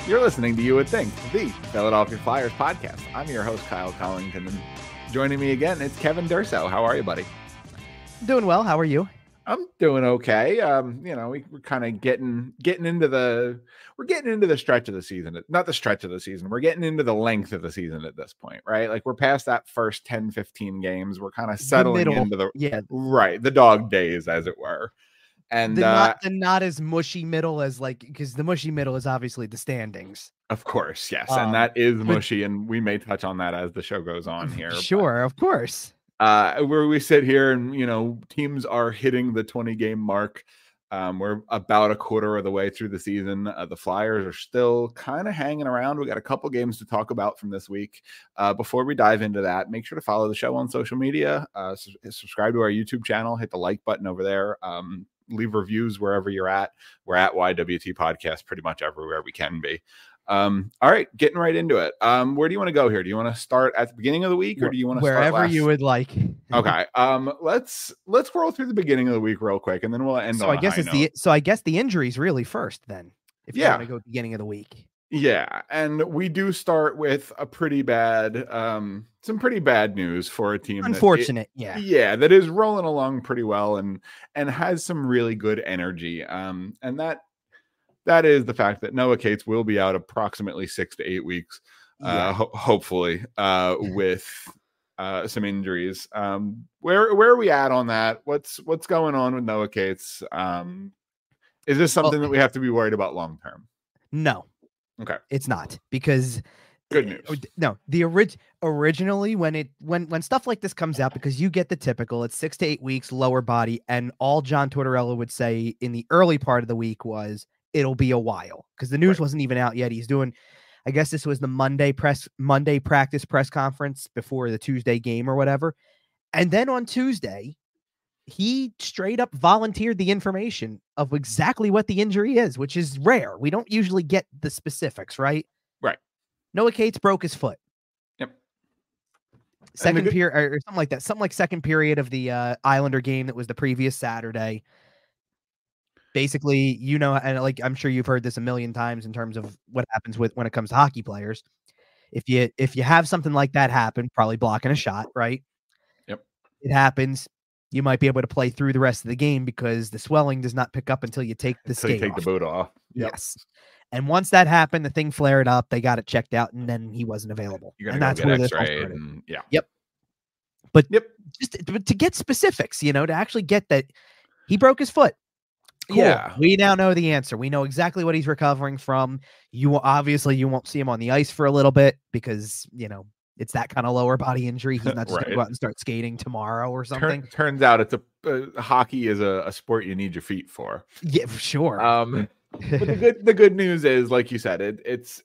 You're listening to You Would Think, the Philadelphia Flyers podcast. I'm your host, Kyle Collington, and joining me again, it's Kevin Durso. How are you, buddy? Doing well. How are you? I'm doing okay. We're kind of getting into the stretch of the season. Not the stretch of the season. We're getting into the length of the season at this point, right? Like we're past that first 10, 15 games. We're kind of settling into the dog days, as it were. And not as mushy middle as because the mushy middle is obviously the standings. Of course, yes. And that is mushy, and we may touch on that as the show goes on here. Sure, of course. Where we sit here and, teams are hitting the 20-game mark. We're about a quarter of the way through the season. The Flyers are still kind of hanging around. We got a couple games to talk about from this week. Before we dive into that, make sure to follow the show on social media. Subscribe to our YouTube channel. Hit the like button over there. Leave reviews wherever you're at. We're at YWT Podcast pretty much everywhere we can be. All right, getting right into it. Where do you want to go here? Do you want to start at the beginning of the week, or do you want to wherever you would like? Okay. Let's roll through the beginning of the week real quick, and then we'll end on a high note. So I guess the injuries really first then. If you want to go beginning of the week. Yeah, and we do start with a pretty bad, some pretty bad news for a team. Unfortunate, that is rolling along pretty well and has some really good energy. And that is the fact that Noah Cates will be out approximately 6 to 8 weeks, hopefully, with some injuries. Where are we at on that? What's going on with Noah Cates? Is this something that we have to be worried about long term? No. Okay. It's not, because good news. No, originally when stuff like this comes out, because you get the typical, it's 6 to 8 weeks, lower body, and all John Tortorella would say in the early part of the week was it'll be a while, because the news wasn't even out yet. He's doing, I guess this was the Monday practice press conference before the Tuesday game or whatever. And then on Tuesday, he straight up volunteered the information of exactly what the injury is, which is rare. We don't usually get the specifics, right? Right. Noah Cates broke his foot. Yep. Second period or something like that. Something like second period of the Islander game that was the previous Saturday. Basically, and like I'm sure you've heard this a million times in terms of what happens when it comes to hockey players. If you have something like that happen, probably blocking a shot, right? Yep. It happens. You might be able to play through the rest of the game because the swelling does not pick up until you take the skate off. The boot off. Yep. Yes. And once that happened, the thing flared up. They got it checked out, and then he wasn't available. And that's where this all started. Yep. But just to get specifics, to actually get that he broke his foot. Cool. Yeah. We now know the answer. We know exactly what he's recovering from. You won't see him on the ice for a little bit because, it's that kind of lower body injury. He's not just going to go out and start skating tomorrow or something. Turns out it's hockey is a sport you need your feet for. Yeah, for sure. But the good news is, like you said, it's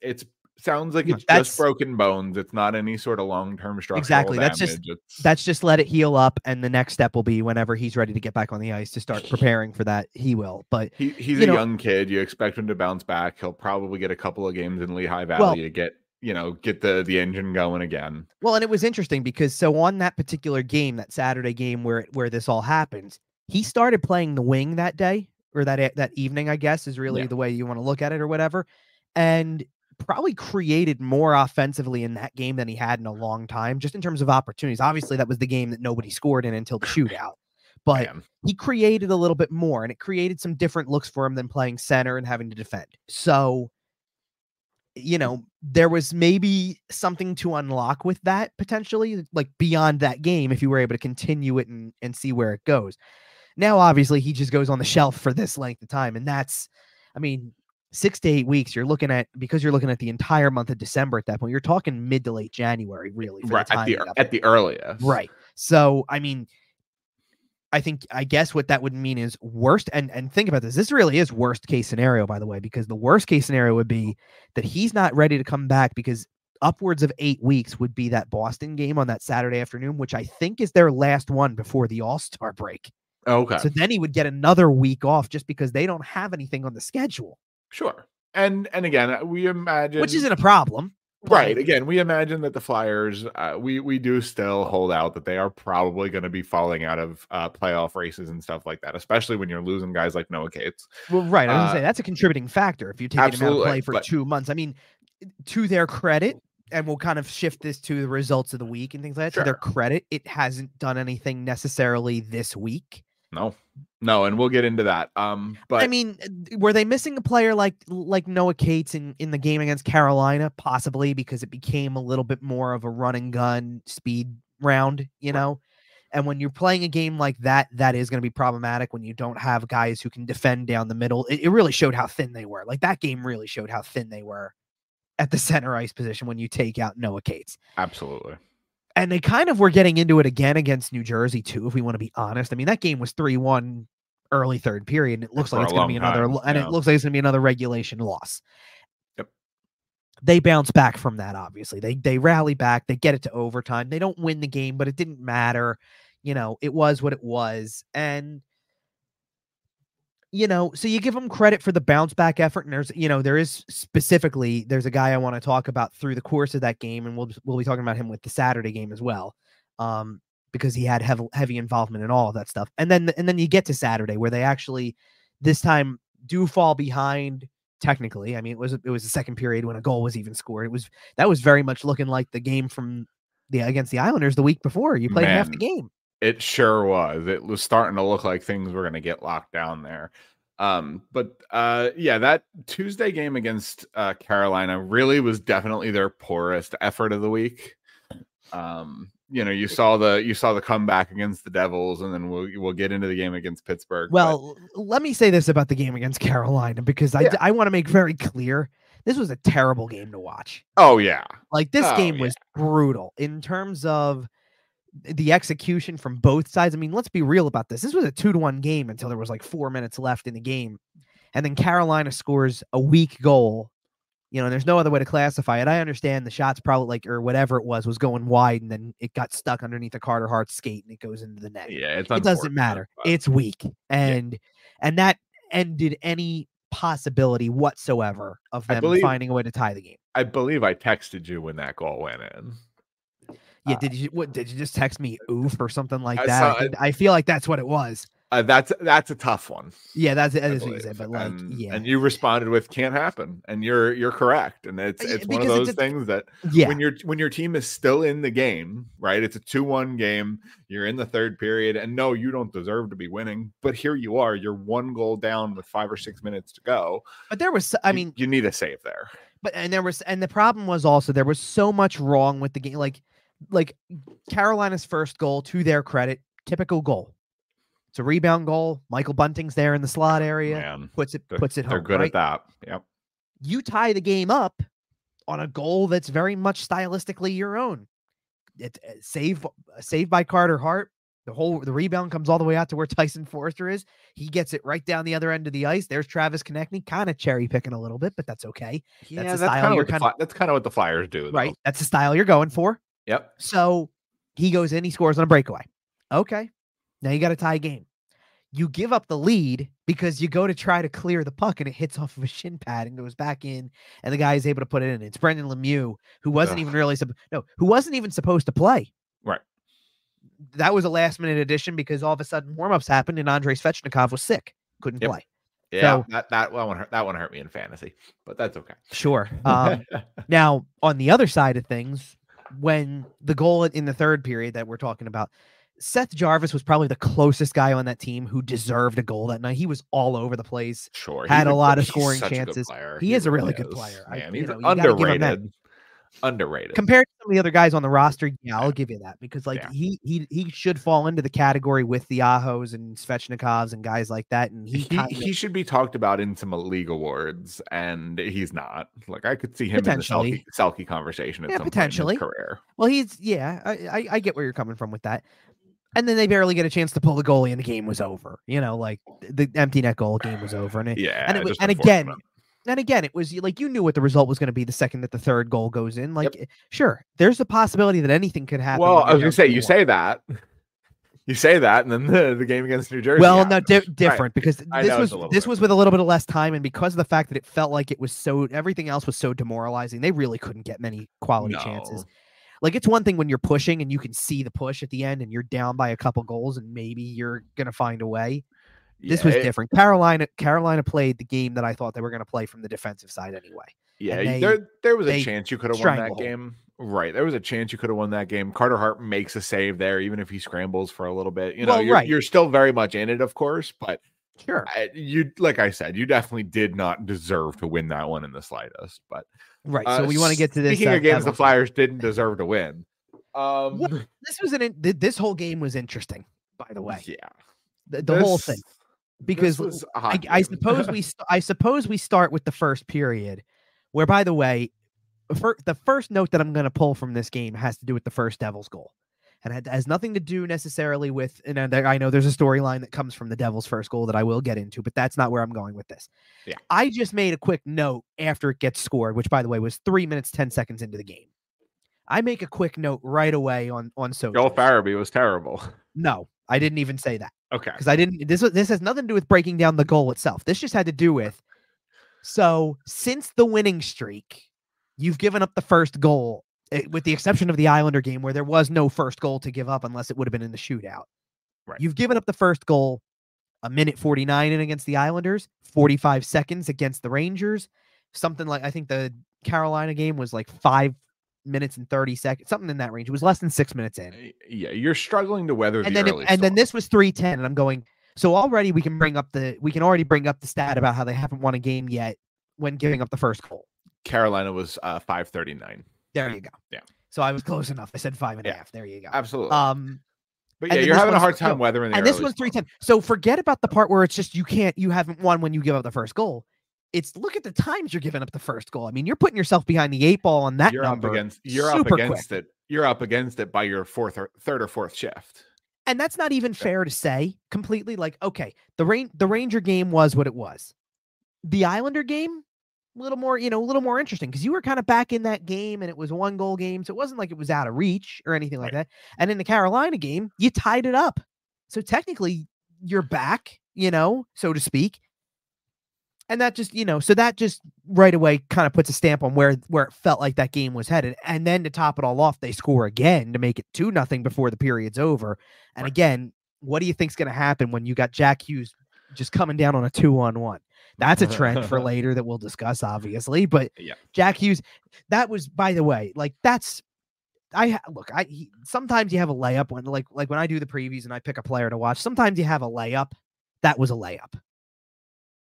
sounds like it's just broken bones. It's not any sort of long-term structural damage. That's just let it heal up, and the next step will be whenever he's ready to get back on the ice to start preparing for that. He will, but he's a young kid. You expect him to bounce back. He'll probably get a couple of games in Lehigh Valley to get the engine going again. Well, and it was interesting because on that particular game, that Saturday game where this all happened, he started playing the wing that day, or that evening, I guess is really the way you want to look at it or whatever. And probably created more offensively in that game than he had in a long time, just in terms of opportunities. Obviously, that was the game that nobody scored in until the shootout. But he created a little bit more, and it created some different looks for him than playing center and having to defend. So, there was maybe something to unlock with that potentially, like beyond that game, if you were able to continue it and see where it goes. Now, obviously, he just goes on the shelf for this length of time, and that's, 6 to 8 weeks, because you're looking at the entire month of December at that point. You're talking mid to late January, really. Right, at the earliest. Right. So, I guess what that would mean is worst, and think about this. This really is worst case scenario, by the way, because the worst case scenario would be that he's not ready to come back, because upwards of 8 weeks would be that Boston game on that Saturday afternoon, which I think is their last one before the All-Star break. Okay. So then he would get another week off just because they don't have anything on the schedule. Sure. And again, we imagine, which isn't a problem. Right. Again, we imagine that the Flyers, we do still hold out that they are probably going to be falling out of playoff races and stuff like that, especially when you're losing guys like Noah Cates. Well, right. I was gonna say that's a contributing factor if you're taking him out of play for 2 months. I mean, to their credit, and we'll kind of shift this to the results of the week and things like that. Sure. To their credit, it hasn't done anything necessarily this week. No, and we'll get into that. But I mean, were they missing a player like Noah Cates in the game against Carolina? Possibly, because it became a little bit more of a run and gun speed round, you know? And when you're playing a game like that, that is going to be problematic when you don't have guys who can defend down the middle. It really showed how thin they were. Like, that game really showed how thin they were at the center ice position when you take out Noah Cates. Absolutely. And they kind of were getting into it again against New Jersey, too, if we want to be honest. I mean, that game was 3-1 early third period, and it looks like it's going to be another, it looks like it's going to be another regulation loss. Yep. They bounce back from that, obviously. They rally back, they get it to overtime. They don't win the game, but it didn't matter. You know, it was what it was. And, you know, so you give them credit for the bounce back effort. And there's a guy I want to talk about through the course of that game. And we'll be talking about him with the Saturday game as well. Because he had heavy involvement in all of that stuff. And then you get to Saturday where they actually this time do fall behind technically. I mean, it was the second period when a goal was even scored. That was very much looking like the game from against the Islanders the week before. You played half the game. It sure was. It was starting to look like things were going to get locked down there. That Tuesday game against Carolina really was definitely their poorest effort of the week. You saw the comeback against the Devils, and then we'll get into the game against Pittsburgh. Well, let me say this about the game against Carolina, because I want to make very clear this was a terrible game to watch. Oh yeah, like this game was brutal in terms of the execution from both sides. I mean, let's be real about this. This was a 2-1 game until there was like 4 minutes left in the game, and then Carolina scores a weak goal. You know, there's no other way to classify it. I understand the shot's probably or whatever it was going wide, and then it got stuck underneath a Carter Hart skate and it goes into the net. Yeah, it doesn't matter. It's weak. And that ended any possibility whatsoever of them finding a way to tie the game. I believe I texted you when that goal went in. Yeah, did you just text me oof or something like that? I feel like that's what it was. That's a tough one. Yeah, that is what you said, but and you responded with "can't happen," and you're correct. And it's one of those things that when your team is still in the game, right? It's a 2-1 game. You're in the third period, and no, you don't deserve to be winning. But here you are. You're 1 goal down with 5 or 6 minutes to go. But there was, you need a save there. But and the problem was also there was so much wrong with the game. Like Carolina's first goal, to their credit, typical goal. It's a rebound goal. Michael Bunting's there in the slot area. Puts it home. They're good at that. Yep. You tie the game up on a goal that's very much stylistically your own. It's saved by Carter Hart. The rebound comes all the way out to where Tyson Forster is. He gets it right down the other end of the ice. There's Travis Konechny, kind of cherry picking a little bit, but that's okay. Yeah, that's kind of what the Flyers do, though. Right? That's the style you're going for. Yep. So he goes in, he scores on a breakaway. Okay. Now you got to tie a game. You give up the lead because you go to try to clear the puck and it hits off of a shin pad and goes back in, and the guy is able to put it in. It's Brendan Lemieux, who wasn't even supposed to play. Right. That was a last minute addition because all of a sudden warm-ups happened and Andrei Svechnikov was sick, couldn't play. Yeah, so, that one hurt me in fantasy, but that's okay. Sure. Now on the other side of things, when the goal in the third period that we're talking about, Seth Jarvis was probably the closest guy on that team who deserved a goal that night. He was all over the place. Sure. Had a lot of scoring chances. He is a really good player. Man, he's underrated. Underrated. Compared to some of the other guys on the roster, I'll give you that, because he should fall into the category with the Ahos and Svechnikovs and guys like that. And he should be talked about in some league awards, and he's not. Like, I could see him in the Selke conversation at some point in his career. Well, I get where you're coming from with that. And then they barely get a chance to pull the goalie, and the game was over. You know, like the empty net goal game was over. And again, it was like you knew what the result was going to be the second that the third goal goes in. Like, sure, there's a possibility that anything could happen. Well, I was going to say, you say that, You say that, and then the game against New Jersey. Well, no, different right. because this was with a little bit of less time, and because of the fact that it felt like it was everything else was so demoralizing, they really couldn't get many quality chances. Like, it's one thing when you're pushing and you can see the push at the end, and you're down by a couple goals, and maybe you're gonna find a way. This was different. Carolina played the game that I thought they were going to play from the defensive side anyway. Yeah, there was a chance you could have won that game. Right. There was a chance you could have won that game. Carter Hart makes a save there, even if he scrambles for a little bit. You're still very much in it, of course, but sure. Like I said, you definitely did not deserve to win that one in the slightest. But right. So we want to get to this. Speaking of games the Flyers didn't deserve to win. This whole game was interesting, by the way. Yeah. The whole thing. Because I suppose we start with the first period, where, by the way, the first note that I'm going to pull from this game has to do with the first Devils goal, and it has nothing to do necessarily with. And I know there's a storyline that comes from the Devils' first goal that I will get into, but that's not where I'm going with this. Yeah, I just made a quick note after it gets scored, which, by the way, was 3 minutes 10 seconds into the game. I make a quick note right away on social. Joel Farabee was terrible. No, I didn't even say that. Okay. Because I didn't. This has nothing to do with breaking down the goal itself. This just had to do with. So since the winning streak, you've given up the first goal, with the exception of the Islander game where there was no first goal to give up unless it would have been in the shootout. Right. You've given up the first goal 1:49 in against the Islanders, 45 seconds against the Rangers, something like, I think the Carolina game was like 5 minutes and 30 seconds, something in that range. It was less than 6 minutes in. Yeah, you're struggling to weather and then this was 3:10, and I'm going, so already we can already bring up the stat about how they haven't won a game yet when giving up the first goal. Carolina was 5:39. There you go. Yeah. So I was close enough. I said 5.5. There you go. Absolutely. But yeah, you're having a hard time weathering the. And this one's 3:10. So forget about the part where it's just you haven't won when you give up the first goal. It's look at the times you're giving up the first goal. I mean, you're putting yourself behind the 8 ball on that number. You're up against it by your third or fourth shift. And that's not even fair to say completely. Like, okay, the Ranger game was what it was. The Islander game, a little more interesting because you were kind of back in that game and it was a 1-goal game. So it wasn't like it was out of reach or anything like that. And in the Carolina game, you tied it up. So technically you're back, so to speak. And that just, so that just right away kind of puts a stamp on where it felt like that game was headed. And then to top it all off, they score again to make it 2-0 before the period's over. And again, what do you think's going to happen when you got Jack Hughes just coming down on a 2-on-1? That's a trend for later that we'll discuss, obviously. But yeah. Jack Hughes, that was, by the way, like sometimes you have a layup when like when I do the previews and I pick a player to watch, sometimes you have a layup. That was a layup.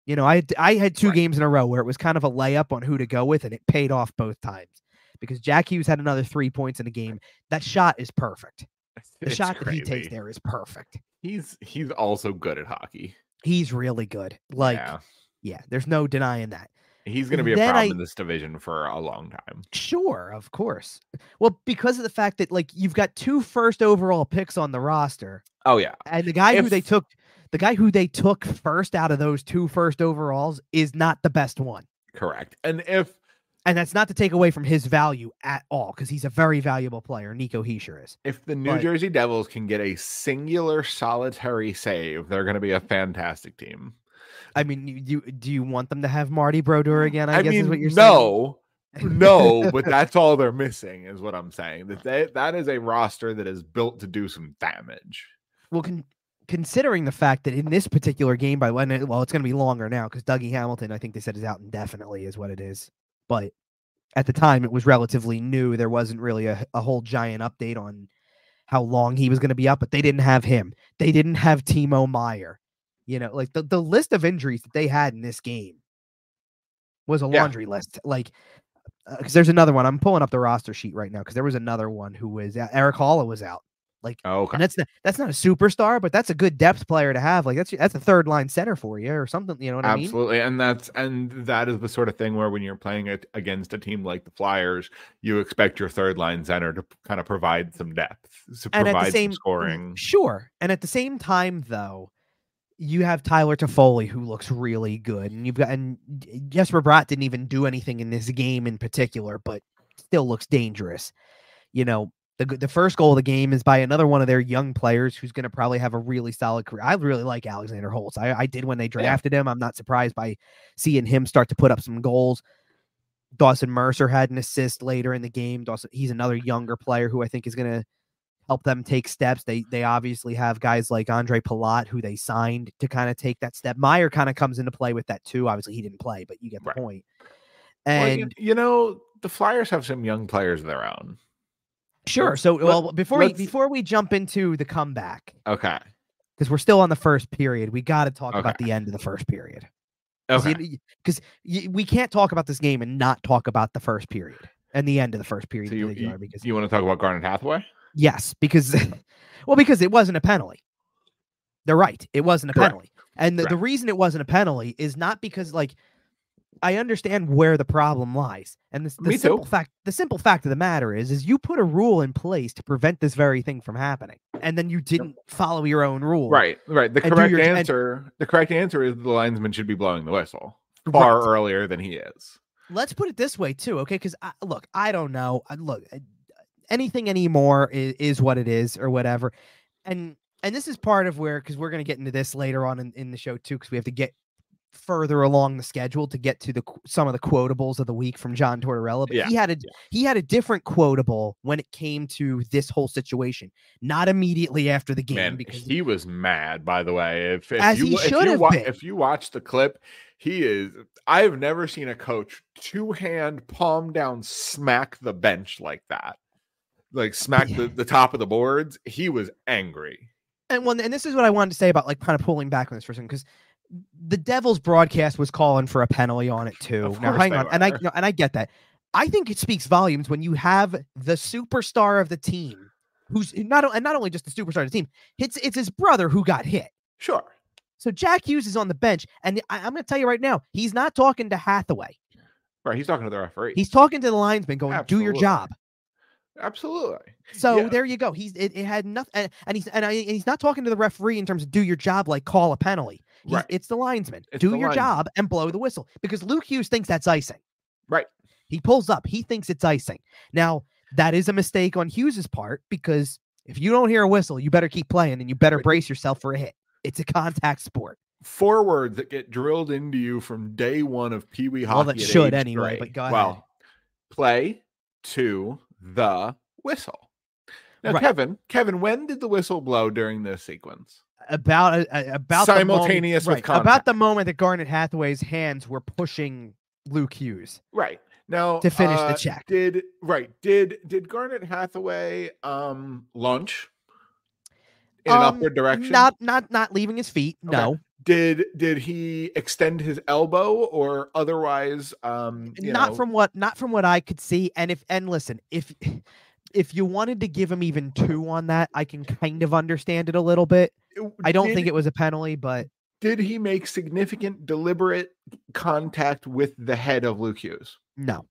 I had 2 games in a row where it was kind of a layup on who to go with, and it paid off both times because Jack Hughes had another 3 points in the game. That shot is perfect. The shot that he takes there is perfect. He's also good at hockey. He's really good. Yeah, there's no denying that. He's going to be a problem in this division for a long time. Sure, of course. Well, because of the fact that you've got 2 first overall picks on the roster. Oh yeah, and the guy who they took first out of those 2 first overalls is not the best one. Correct. And that's not to take away from his value at all, because he's a very valuable player. Nico Hischier is. If the New Jersey Devils can get a singular solitary save, they're going to be a fantastic team. I mean, do you want them to have Marty Brodeur again? I guess is what you're saying. No, but that's all they're missing is what I'm saying. That is a roster that is built to do some damage. Well, considering the fact that in this particular game, it's going to be longer now because Dougie Hamilton, I think they said, is out indefinitely is what it is. But at the time, it was relatively new. There wasn't really a whole giant update on how long he was going to be up, but they didn't have him. They didn't have Timo Meier. The list of injuries that they had in this game was a laundry list. Because there's another one. I'm pulling up the roster sheet right now because there was another one who was Eric Halla was out. Okay. And that's not a superstar, but that's a good depth player to have. That's a third line center for you or something. You know what I mean? Absolutely. And that is the sort of thing where when you're playing it against a team like the Flyers, you expect your third line center to kind of provide some depth, provide some scoring. Sure. And at the same time, though, you have Tyler Toffoli, who looks really good, and Jesper Bratt didn't even do anything in this game in particular, but still looks dangerous. The first goal of the game is by another one of their young players who's going to probably have a really solid career. I really like Alexander Holtz. I did when they drafted him. I'm not surprised by seeing him start to put up some goals. Dawson Mercer had an assist later in the game. He's another younger player who I think is going to help them take steps. They obviously have guys like Andre Palat, who they signed to kind of take that step. Meyer kind of comes into play with that too. Obviously, he didn't play, but you get the point. And the Flyers have some young players of their own. Sure. So, before we jump into the comeback, okay, because we're still on the first period, we got to talk about the end of the first period. Okay, because we can't talk about this game and not talk about the first period and the end of the first period. So because you want to talk about Garnet Hathaway? Yes, because because it wasn't a penalty. They're right. It wasn't a penalty. And the reason it wasn't a penalty is not because I understand where the problem lies. And the simple fact of the matter is you put a rule in place to prevent this very thing from happening. And then you didn't follow your own rule. Right. The correct answer is the linesman should be blowing the whistle far earlier than he is. Let's put it this way too. Okay. Cause I don't know. Anything anymore is what it is or whatever. And this is part of where, cause we're going to get into this later on in the show too. Cause we have to get further along the schedule to get to some of the quotables of the week from John Tortorella, but he had a different quotable when it came to this whole situation, not immediately after the game. Because he was mad, by the way. If you watch the clip, I've never seen a coach two-hand palm down smack the bench like that, like smack the top of the boards. He was angry. And this is what I wanted to say about kind of pulling back on this for a second, because the Devils broadcast was calling for a penalty on it too. Now hang on, and I get that. I think it speaks volumes when you have the superstar of the team, who's not only just the superstar of the team. It's his brother who got hit. Sure. So Jack Hughes is on the bench, and I'm going to tell you right now, he's not talking to Hathaway. Right, he's talking to the referee. He's talking to the linesman, going, "Do your job." Absolutely. So there you go. It had nothing, and he's not talking to the referee in terms of do your job, like call a penalty. It's the linesman. Do your job and blow the whistle, because Luke Hughes thinks that's icing. Right. He pulls up. He thinks it's icing. Now that is a mistake on Hughes's part, because if you don't hear a whistle, you better keep playing and you better brace yourself for a hit. It's a contact sport. 4 words that get drilled into you from day one of Pee Wee hockey. Well, that should anyway. But go ahead. Well, play to the whistle. Now, Kevin, when did the whistle blow during this sequence? About simultaneous with contact. About the moment that Garnet Hathaway's hands were pushing Luke Hughes. Right. Now to finish the check. Did Garnet Hathaway launch in an upward direction? Not leaving his feet. Okay. No. Did he extend his elbow or otherwise? Not from what I could see. And listen, if you wanted to give him even 2 on that, I can kind of understand it a little bit. I don't think it was a penalty, but did he make significant deliberate contact with the head of Luke Hughes? No.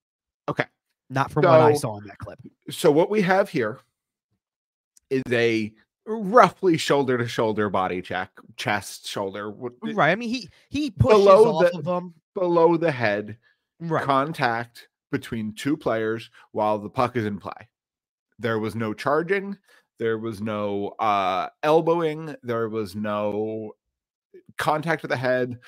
Okay. Not from what I saw in that clip. So what we have here is a roughly shoulder to shoulder body check, chest, shoulder. Right. I mean, he pushes off of them below the head. Right. Contact between 2 players while the puck is in play. There was no charging. There was no elbowing. There was no contact with the head.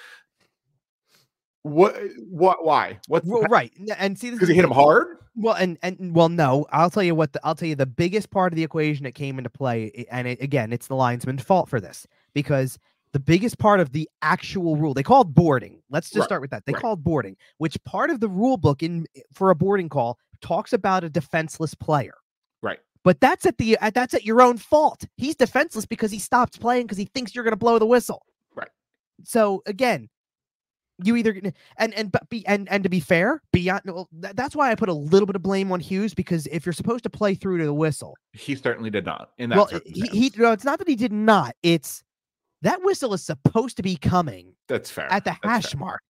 Why? Right. And see, because he hit him hard. Well, no. I'll tell you the biggest part of the equation that came into play, and it's the linesman's fault for this, because the biggest part of the actual rule, they called boarding. Let's just start with that. They called boarding, which part of the rule book for a boarding call talks about a defenseless player. Right. But that's at your own fault. He's defenseless because he stopped playing because he thinks you're going to blow the whistle. Right. So again, you either and to be fair, that's why I put a little bit of blame on Hughes, because if you're supposed to play through to the whistle, he certainly did not. In that it's not that he did not. It's that whistle is supposed to be coming. That's fair. At the hash mark.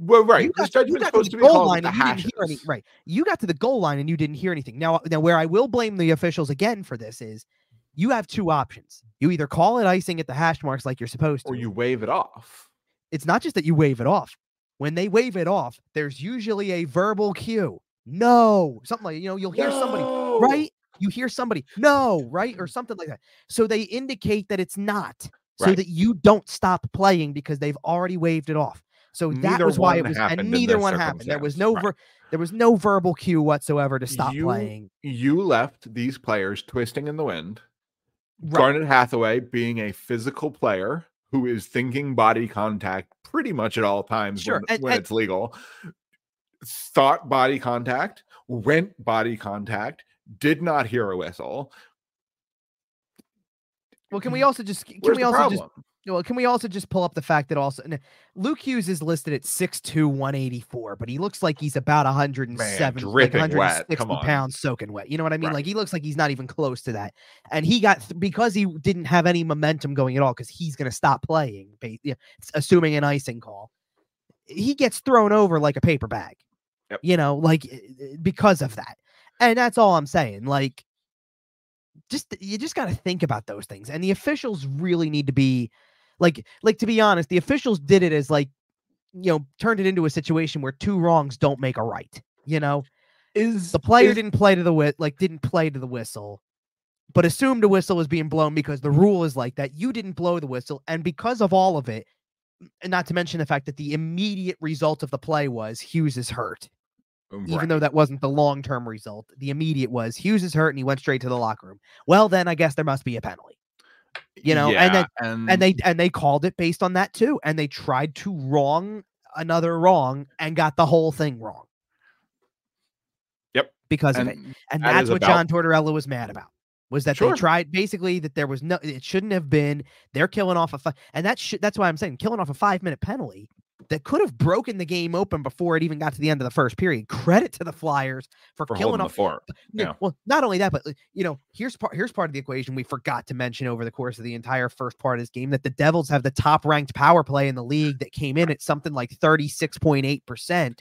Well, right. This judgment's supposed to be called at the hashes. Right. You got to the goal line and you didn't hear anything. Now, where I will blame the officials again for this is you have 2 options. You either call it icing at the hash marks like you're supposed to, or you wave it off. It's not just that you wave it off. When they wave it off, there's usually a verbal cue. No, something like, you'll hear somebody, right? you hear somebody, no, right? Or something like that. So they indicate that it's not, so Right. that you don't stop playing because they've already waved it off. So that Neither was why it one was, happened and in neither this one happened. There was circumstance. no, Right. there was no verbal cue whatsoever to stop playing. You left these players twisting in the wind. Right. Garnet Hathaway, being a physical player who is thinking body contact pretty much at all times Sure. when it's legal, thought body contact, went body contact, did not hear a whistle. Well, can we also just pull up the fact that also Luke Hughes is listed at 6'2", 184, but he looks like he's about 107, dripping like 160 wet. Come on. pounds soaking wet. You know what I mean? Right. Like, he looks like he's not even close to that. And he got, because he didn't have any momentum going at all, because he's going to stop playing, assuming an icing call, he gets thrown over like a paper bag. Yep. You know, like, because of that. And that's all I'm saying. Like, you just got to think about those things, and the officials really need to be like to be honest, the officials did it as like, you know, turned it into a situation where two wrongs don't make a right. You know, the player didn't play to the whistle, but assumed a whistle was being blown because the rule is like that. You didn't blow the whistle, and because of all of it, and not to mention the fact that the immediate result of the play was Hughes is hurt. Even though that wasn't the long-term result, the immediate was Hughes is hurt and he went straight to the locker room. Well, then I guess there must be a penalty, you know, and they called it based on that too. And they tried to wrong another wrong and got the whole thing wrong. Yep. Because of it. And that's what John Tortorella was mad about, was that they tried basically that there was no, it shouldn't have been, they're killing off and that's why I'm saying killing off a 5-minute penalty that could have broken the game open before it even got to the end of the first period. Credit to the Flyers for killing off. Well, not only that, but you know, here's part of the equation we forgot to mention over the course of the entire first part of this game, that the Devils have the top ranked power play in the league that came in at something like 36.8%,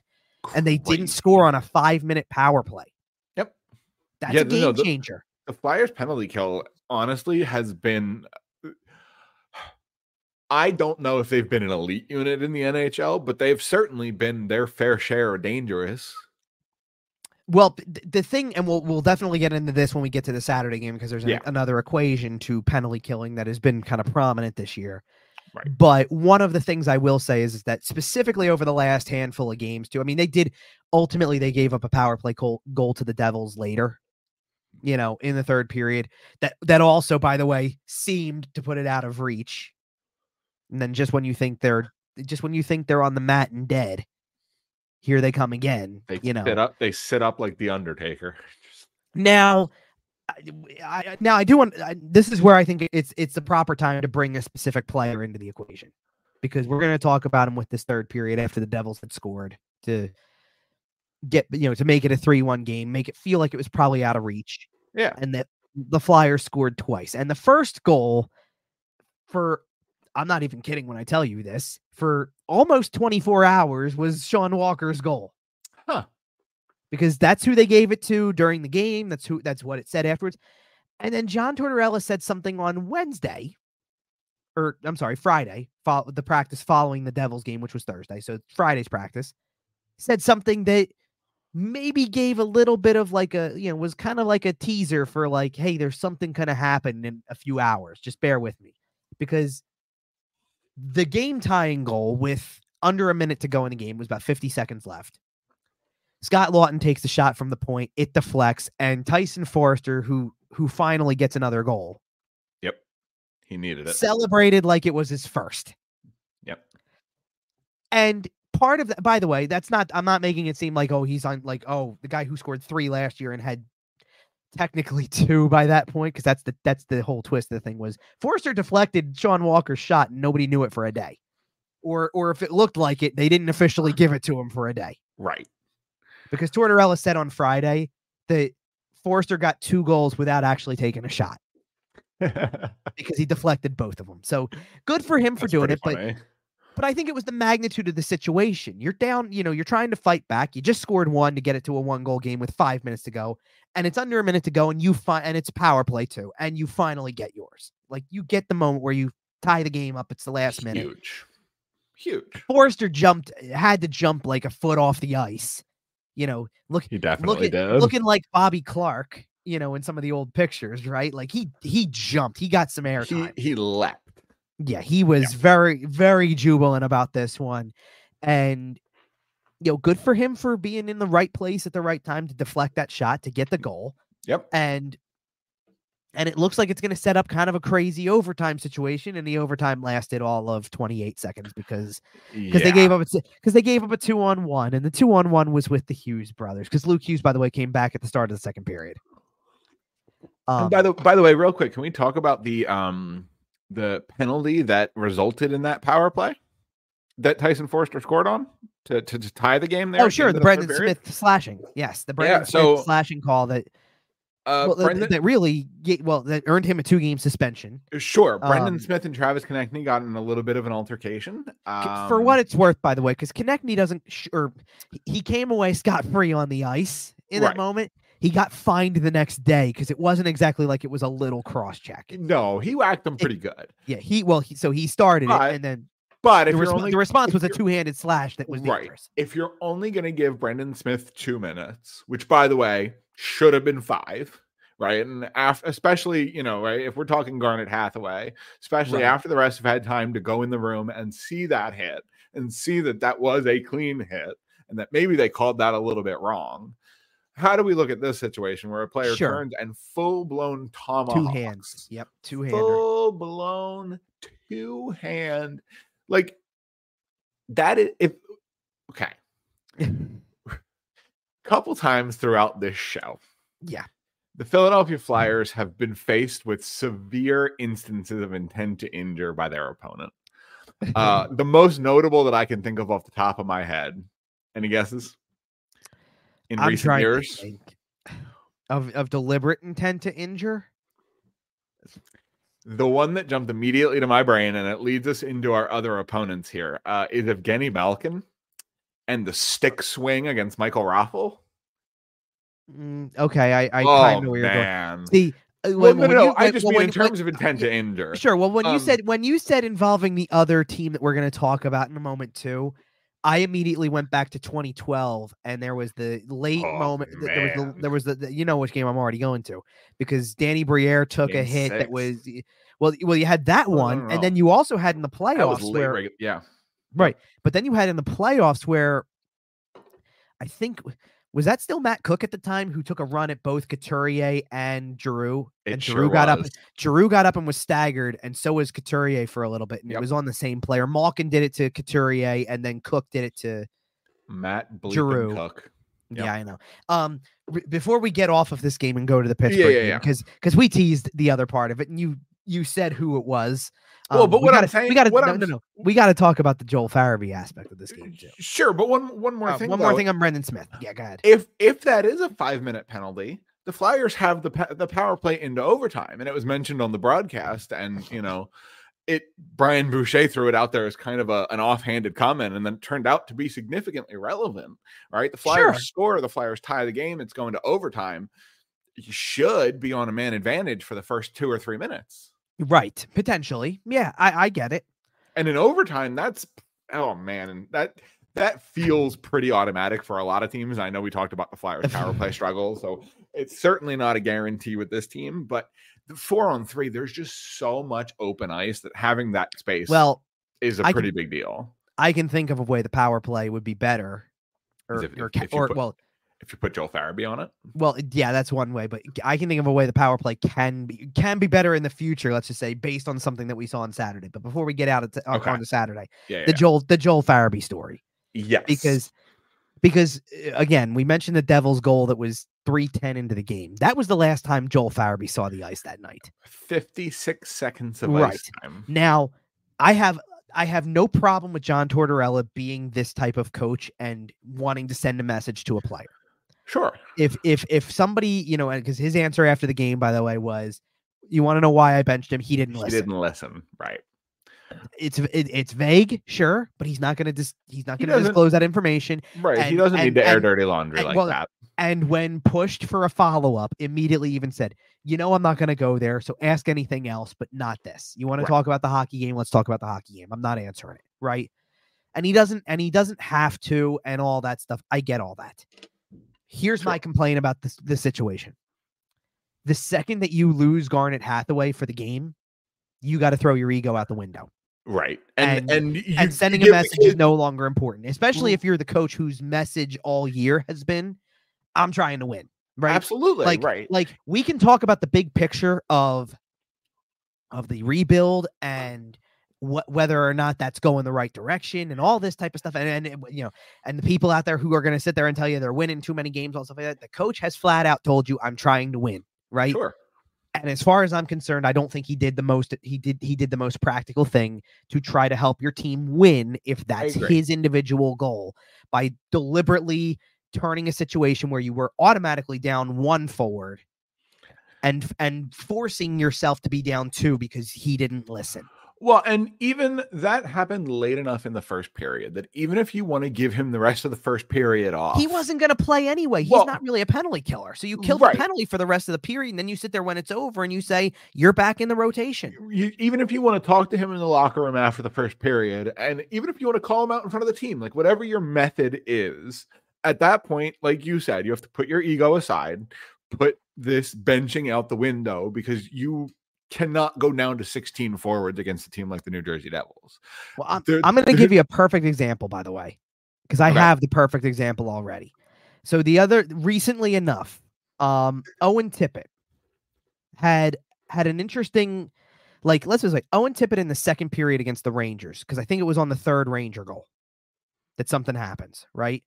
and they didn't score on a 5-minute power play. Yep. That's a game changer. The Flyers penalty kill honestly has been, I don't know if they've been an elite unit in the NHL, but they've certainly been their fair share of dangerous. Well, the thing, and we'll definitely get into this when we get to the Saturday game, because there's another equation to penalty killing that has been kind of prominent this year. Right. But one of the things I will say is that specifically over the last handful of games too, I mean, they gave up a power play goal to the Devils later, you know, in the third period. That also, by the way, seemed to put it out of reach. And then just when you think they're on the mat and dead, here they come again. They sit up like the Undertaker. Now, I do want. This is where I think it's the proper time to bring a specific player into the equation, because we're going to talk about him with this third period after the Devils had scored to get, you know, to make it a 3-1 game, make it feel like it was probably out of reach. Yeah, and that the Flyers scored twice, and the first goal for, I'm not even kidding when I tell you this, for almost 24 hours was Sean Walker's goal. Huh. Because that's who they gave it to during the game. That's what it said afterwards. And then John Tortorella said something on Friday, the practice following the Devils game, which was Thursday. So Friday's practice, said something that maybe gave a little bit of like was kind of like a teaser for like, hey, there's something going to happen in a few hours. Just bear with me. Because the game tying goal with under a minute to go in the game was about 50 seconds left. Scott Lawton takes the shot from the point, it deflects, and Tyson Forrester, who finally gets another goal. Yep. He needed it. Celebrated like it was his first. Yep. And part of that, by the way, I'm not making it seem like, he's on like, the guy who scored 3 last year and had technically 2 by that point, because that's the whole twist of the thing, was Forrester deflected Sean Walker's shot and nobody knew it for a day. Or if it looked like it, they didn't officially give it to him for a day. Right. Because Tortorella said on Friday that Forrester got 2 goals without actually taking a shot because he deflected both of them. So good for him for doing it. But I think it was the magnitude of the situation. You're down, you're trying to fight back. You just scored 1 to get it to a 1-goal game with 5 minutes to go. And it's under a minute to go, and and it's power play too. And you finally get yours. Like, you get the moment where you tie the game up. It's the last minute. Huge. Forrester had to jump like a foot off the ice. He definitely did. Looking like Bobby Clark, in some of the old pictures, right? Like he jumped, he got some airtime. He leapt. Yeah, he was very, very jubilant about this one. And, good for him for being in the right place at the right time to deflect that shot, to get the goal. Yep. And it looks like it's going to set up kind of a crazy overtime situation. And the overtime lasted all of 28 seconds because they gave up a 2-on-1, and the 2-on-1 was with the Hughes brothers, because Luke Hughes, by the way, came back at the start of the second period. And by the way, real quick, can we talk about the penalty that resulted in that power play that Tyson Forster scored on to tie the game there? Oh, sure, the Brendan Smith slashing. Yes, the Brendan Smith slashing call that that earned him a 2-game suspension. Sure, Brendan Smith and Travis Konechny got in a little bit of an altercation. For what it's worth, by the way, because Konechny doesn't, he came away scot-free on the ice in that moment. He got fined the next day because it wasn't exactly like it was a little cross-check. No, he whacked him pretty good. Yeah, he started it, and then the response was a two-handed slash that was dangerous. If you're only going to give Brendan Smith 2 minutes, which, by the way, should have been 5, right? And especially, if we're talking Garnet Hathaway, especially after the rest have had time to go in the room and see that hit and see that was a clean hit and that maybe they called that a little bit wrong. How do we look at this situation where a player turns and full-blown tomahawks? 2 hands. Yep, 2-hander. Full-blown 2-hand. Like, that is... Couple times throughout this show. Yeah. The Philadelphia Flyers have been faced with severe instances of intent to injure by their opponent. The most notable that I can think of off the top of my head. Any guesses? In recent years? Of deliberate intent to injure? The one that jumped immediately to my brain, and it leads us into our other opponents here, is Evgeny Malkin and the stick swing against Michael Raffle. Okay, I kind of know where you're going. See, I just mean in terms of intent to injure. Sure. Well, when you said involving the other team that we're going to talk about in a moment too, I immediately went back to 2012, and there was the late moment. There was the which game I'm already going to, because Danny Briere took Game a hit 6. That was well. You had that one, and then you also had in the playoffs right. But then you had in the playoffs where I think. Was that still Matt Cook at the time who took a run at both Couturier and Giroux? Giroux got up and was staggered, and so was Couturier for a little bit, and it was on the same player. Malkin did it to Couturier, and then Cook did it to Matt Giroux. Cook. Yep. Yeah, I know. Before we get off of this game and go to the Pittsburgh game, because we teased the other part of it, and you said who it was. Well, but what I'm saying, we got to talk about the Joel Farabee aspect of this game too. Sure, but one more thing. One more thing on Brendan Smith. Yeah, go ahead. If that is a 5-minute penalty, the Flyers have the power play into overtime, and it was mentioned on the broadcast. And Brian Boucher threw it out there as kind of an offhanded comment, and then it turned out to be significantly relevant. Right, the Flyers score, the Flyers tie the game. It's going to overtime. You should be on a man advantage for the first 2 or 3 minutes. Right, potentially. Yeah, I get it. And in overtime, and that feels pretty automatic for a lot of teams. I know we talked about the Flyers power play struggle, so it's certainly not a guarantee with this team. But the 4-on-3, there's just so much open ice that having that space is a pretty big deal. I can think of a way the power play would be better, if you put Joel Farabee on it. Well, yeah, that's one way, but I can think of a way the power play can be better in the future, let's just say, based on something that we saw on Saturday. But before we get out on Saturday, the Joel Farabee story. Yes. Because again, we mentioned the Devils goal that was 3:10 into the game. That was the last time Joel Farabee saw the ice that night. 56 seconds of ice time. Now, I have no problem with John Tortorella being this type of coach and wanting to send a message to a player. Sure. If somebody, because his answer after the game, by the way, was, "You want to know why I benched him? He didn't listen." Right. It's vague, sure, but he's not going to disclose that information. Right. He doesn't need to air dirty laundry like that. And when pushed for a follow-up, immediately even said, I'm not going to go there, so ask anything else, but not this. You want to talk about the hockey game? Let's talk about the hockey game. I'm not answering it, right? And he doesn't have to, and all that stuff. I get all that. Here's my complaint about this situation. The second that you lose Garnet Hathaway for the game, you got to throw your ego out the window. Right. And you sending a give the message is kid- no longer important, especially if you're the coach whose message all year has been, I'm trying to win. Right. Absolutely. Right. Like we can talk about the big picture of the rebuild and whether or not that's going the right direction and all this type of stuff. And you know, and the people out there who are going to sit there and tell you they're winning too many games, all stuff like that. The coach has flat out told you, I'm trying to win. Right. Sure. And as far as I'm concerned, I don't think he did the most. He did the most practical thing to try to help your team win, if that's his individual goal, by deliberately turning a situation where you were automatically down 1 forward and forcing yourself to be down 2 because he didn't listen. Well, and even that happened late enough in the first period that even if you want to give him the rest of the first period off, he wasn't going to play anyway. He's not really a penalty killer. So you kill the penalty for the rest of the period, and then you sit there when it's over and you say, you're back in the rotation. Even if you want to talk to him in the locker room after the first period, and even if you want to call him out in front of the team, like whatever your method is, at that point, like you said, you have to put your ego aside, put this benching out the window, because you cannot go down to 16 forwards against a team like the New Jersey Devils. Well, I'm going to give you a perfect example, by the way, because I have the perfect example already. So recently enough, Owen Tippett had an interesting, let's just say Owen Tippett in the second period against the Rangers, because I think it was on the third Ranger goal that something happens, right?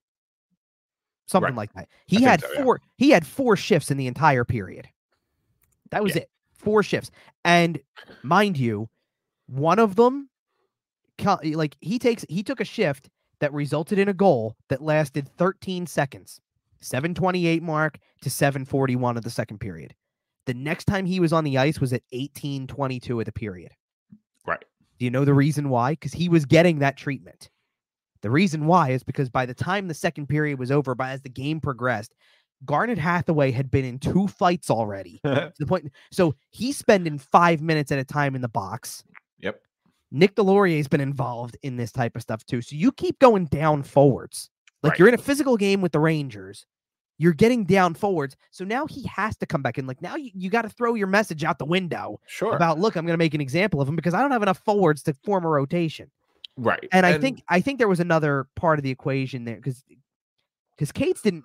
Something like that. He had 4 shifts in the entire period. That was it. 4 shifts. And mind you, one of them, he took a shift that resulted in a goal that lasted 13 seconds, 7:28 mark to 7:41 of the second period. The next time he was on the ice was at 18:22 of the period. Right. Do you know the reason why? Because he was getting that treatment. The reason why is because by the time the second period was over, as the game progressed, Garnet Hathaway had been in 2 fights already. To the point, so he's spending 5 minutes at a time in the box. Yep. Nick Delorier's been involved in this type of stuff too. So you keep going down forwards. You're in a physical game with the Rangers. You're getting down forwards. So now he has to come back in. Now you got to throw your message out the window. Sure. About, look, I'm going to make an example of him because I don't have enough forwards to form a rotation. Right. And I think there was another part of the equation there because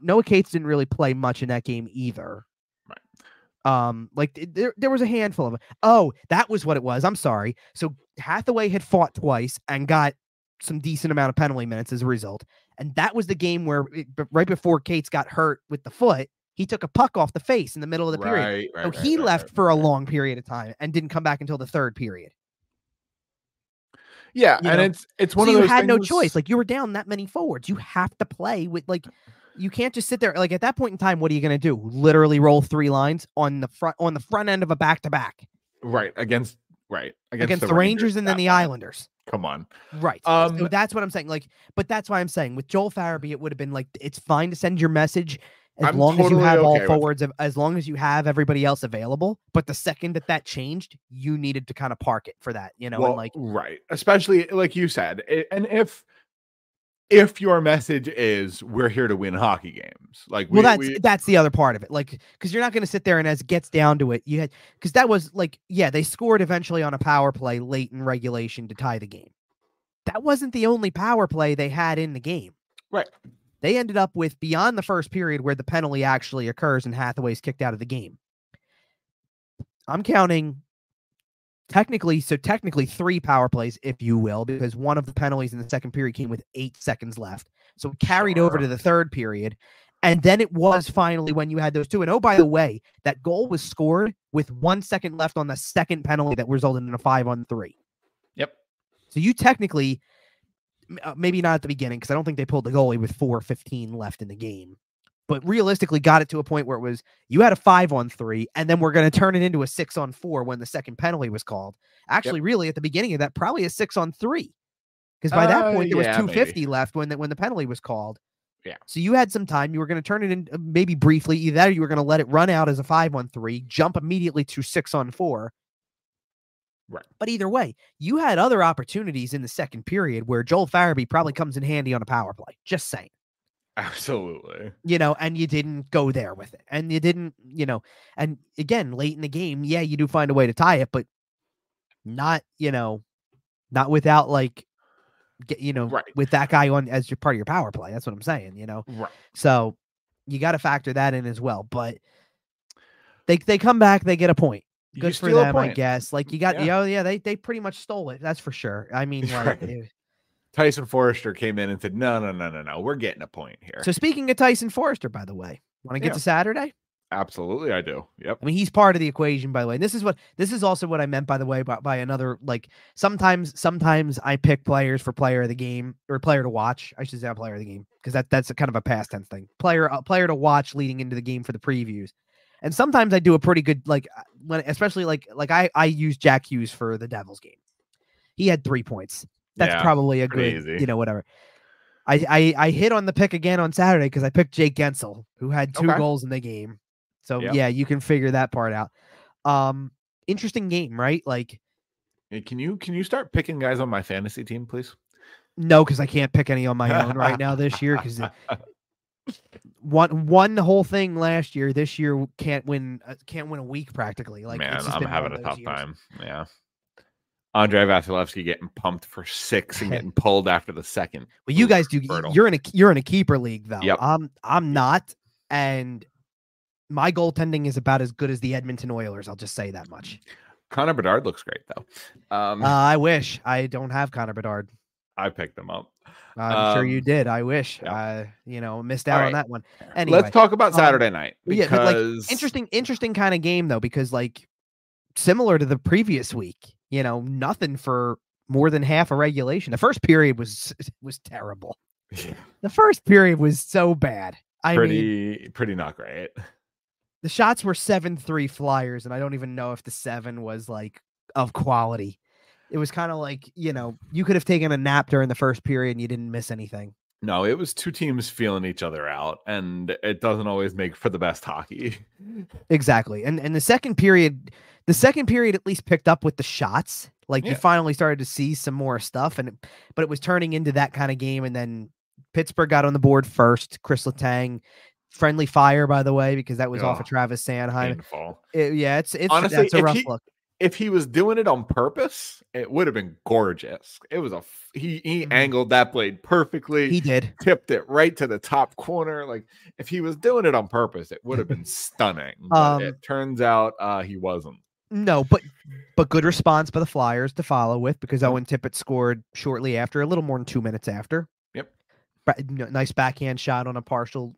Noah Cates didn't really play much in that game either. Right. There was a handful of them. Oh, that was what it was. I'm sorry. So Hathaway had fought twice and got some decent amount of penalty minutes as a result. And that was the game where right before Cates got hurt with the foot, he took a puck off the face in the middle of the period. So he left for a long period of time and didn't come back until the third period. Yeah, it's one of those. You had no things... choice. You were down that many forwards. You have to play with you can't just sit there. At that point in time, what are you going to do? Literally roll 3 lines on the front end of a back-to-back. Right against the Rangers and then the Islanders. Come on. Right. So that's what I'm saying. But that's why I'm saying with Joel Farabee, it would have been it's fine to send your message as long as you have all forwards, as long as you have everybody else available. But the second that changed, you needed to kind of park it for that, right. Especially like you said, and if your message is we're here to win hockey games, that's the other part of it. Because you're not going to sit there and as it gets down to it, because that was they scored eventually on a power play late in regulation to tie the game. That wasn't the only power play they had in the game. Right. They ended up with beyond the first period where the penalty actually occurs and Hathaway's kicked out of the game. I'm counting technically 3 power plays, if you will, because one of the penalties in the second period came with 8 seconds left. So it carried over to the third period. And then it was finally when you had those 2. And oh, by the way, that goal was scored with 1 second left on the second penalty that resulted in a 5-on-3. Yep. So you technically, maybe not at the beginning, because I don't think they pulled the goalie with 4:15 left in the game, but realistically got it to a point where it was, you had a 5-on-3, and then we're going to turn it into a 6-on-4 when the second penalty was called. Actually, really, at the beginning of that, probably a 6-on-3, because by that point, there was 2:50 left when the penalty was called. Yeah. So you had some time. You were going to turn it in maybe briefly. Either that or you were going to let it run out as a 5-on-3, jump immediately to 6-on-4. Right. But either way, you had other opportunities in the second period where Joel Farabee probably comes in handy on a power play. Just saying. Absolutely. And you didn't go there with it. And you didn't, and again, late in the game, yeah, you do find a way to tie it, but not, not without like, Right. with that guy on as your part of your power play. That's what I'm saying, Right. So you got to factor that in as well. But they come back, they get a point. Good for them, I guess. Like you got, they pretty much stole it. That's for sure. I mean, like Tyson Forrester came in and said, no, we're getting a point here. So speaking of Tyson Forrester, by the way, want to get to Saturday? Absolutely, I do. Yep. I mean, he's part of the equation, by the way. And this is also what I meant, by the way, by another, like sometimes I pick players for player of the game or player to watch. I should say player of the game because that's a kind of a past tense thing. Player to watch leading into the game for the previews. And sometimes I do a pretty good, like when, especially like I use Jack Hughes for the Devils game. He had 3 points. That's probably a good, easy. Whatever. I hit on the pick again on Saturday because I picked Jake Gensel, who had 2 goals in the game. So yeah, you can figure that part out. Interesting game, right? Like, hey, can you start picking guys on my fantasy team, please? No, because I can't pick any on my own right now this year because won the whole thing last year. This year can't win a week practically. Like, man, I'm having a tough time. Yeah. Andrei Vasilevsky getting pumped for 6 and getting pulled after the second. Well, you guys do. Fertile. You're in a keeper league though. Yep. I'm not, and my goaltending is about as good as the Edmonton Oilers. I'll just say that much. Connor Bedard looks great though. I wish I don't have Connor Bedard. I picked him up. I'm sure you did. I wish. Yeah. Missed out on that one. Anyway, let's talk about Saturday night. Because interesting kind of game though, because like similar to the previous week. Nothing for more than half a regulation. The first period was terrible. Yeah. The first period was so bad. Pretty not great. The shots were 7-3 Flyers, and I don't even know if the 7 was like of quality. It was kind of like, you could have taken a nap during the first period and you didn't miss anything. No, it was 2 teams feeling each other out, and it doesn't always make for the best hockey. Exactly. And the second period at least picked up with the shots. Like you finally started to see some more stuff, but it was turning into that kind of game. And then Pittsburgh got on the board first. Chris Letang, friendly fire, by the way, because that was off of Travis Sanheim. It's honestly, that's a rough look. If he was doing it on purpose, it would have been gorgeous. It was he angled that blade perfectly. He did. Tipped it right to the top corner. Like if he was doing it on purpose, it would have been stunning. But it turns out he wasn't. No, but good response by the Flyers to follow with, because Owen Tippett scored shortly after, a little more than 2 minutes after. Yep. Nice backhand shot on a partial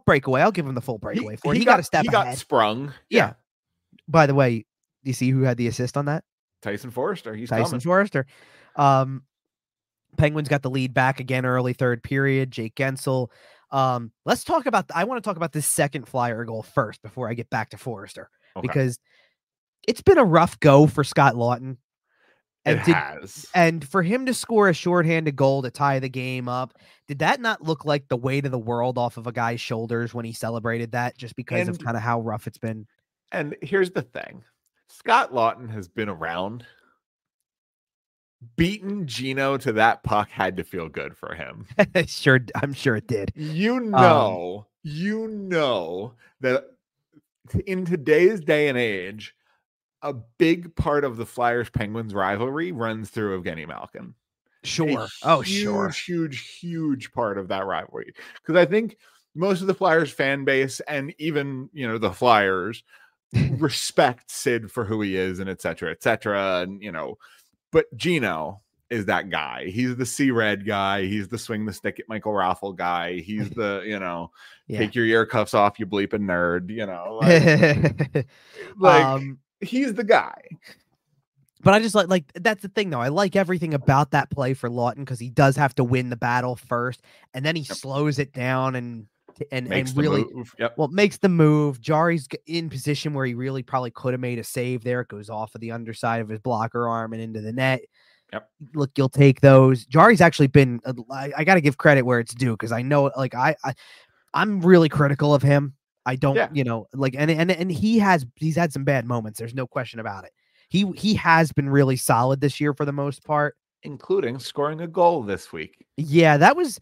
breakaway. I'll give him the full breakaway for it. He got a step ahead. He got sprung. Yeah. By the way, do you see who had the assist on that? Tyson Forrester. Forrester. Penguins got the lead back again early third period. Jake Gensel. Let's talk about. I want to talk about this second Flyer goal first before I get back to Forrester, because it's been a rough go for Scott Laughton. And for him to score a shorthanded goal to tie the game up, did that not look like the weight of the world off of a guy's shoulders when he celebrated that, just because of kind of how rough it's been? And here's the thing. Scott Laughton has been around. Beating Gino to that puck had to feel good for him. I'm sure it did. You know that in today's day and age, a big part of the Flyers-Penguins rivalry runs through Evgeny Malkin. Sure. Huge part of that rivalry. Because I think most of the Flyers fan base, and even, the Flyers, respect Sid for who he is, and et cetera, and but Gino is that guy. He's the C-Red guy. He's the swing the stick at Michael Raffle guy. He's the take your ear cuffs off, you bleeping nerd. He's the guy. But I just like that's the thing though. I like everything about that play for Laughton, because he does have to win the battle first, and then he slows it down and really makes the move. Jari's in position where he really probably could have made a save there. It goes off of the underside of his blocker arm and into the net. Yep. Look, you'll take those. Jari's actually been, I got to give credit where it's due, because I know, like, I'm really critical of him. I don't, and he's had some bad moments. There's no question about it. He has been really solid this year for the most part, including scoring a goal this week. Yeah, that was,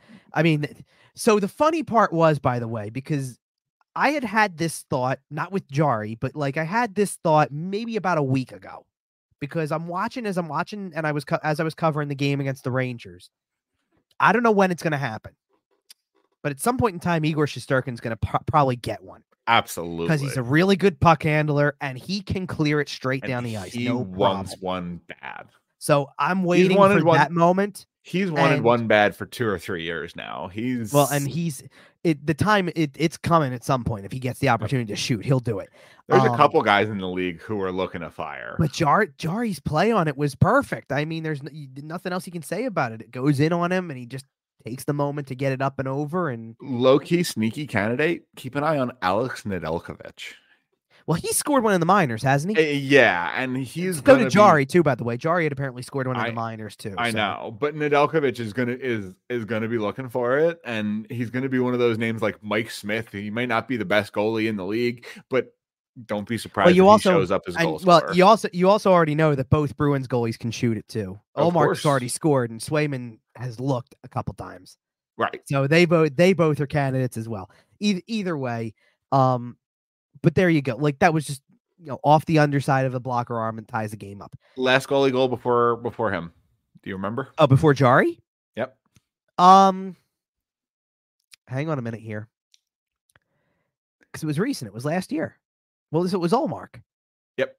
So the funny part was, by the way, because I had this thought, not with Jari, but like I had this thought maybe about a week ago, because I'm watching, and as I was covering the game against the Rangers. I don't know when it's going to happen, but at some point in time, Igor Shesterkin's going to probably get one. Absolutely. Because he's a really good puck handler and he can clear it straight down the ice. He No wants problem. one bad. So I'm waiting for that moment. He's wanted one bad for 2 or 3 years now. It's coming at some point. If he gets the opportunity to shoot, he'll do it. There's a couple guys in the league who are looking to fire. But Jari's play on it was perfect. I mean, there's nothing else you can say about it. It goes in on him and he just takes the moment to get it up and over. And low-key sneaky candidate, keep an eye on Alex Nedeljkovic. Well, he scored one in the minors, hasn't he? Yeah, and he's going to Jari too, by the way. Jari had apparently scored one in the minors too. I know, but Nedeljkovic is gonna be looking for it, and he's gonna be one of those names like Mike Smith. He may not be the best goalie in the league, but don't be surprised if he shows up as goal scorer. Well, you also already know that both Bruins goalies can shoot it too. Olmark's already scored, and Swayman has looked a couple times. Right. So they both are candidates as well. Either way, but there you go. Like that was just off the underside of the blocker arm and ties the game up. Last goalie goal before him. Do you remember? Oh, before Jari? Yep. Hang on a minute here, because it was recent. It was last year. Well, it was Ullmark. Yep.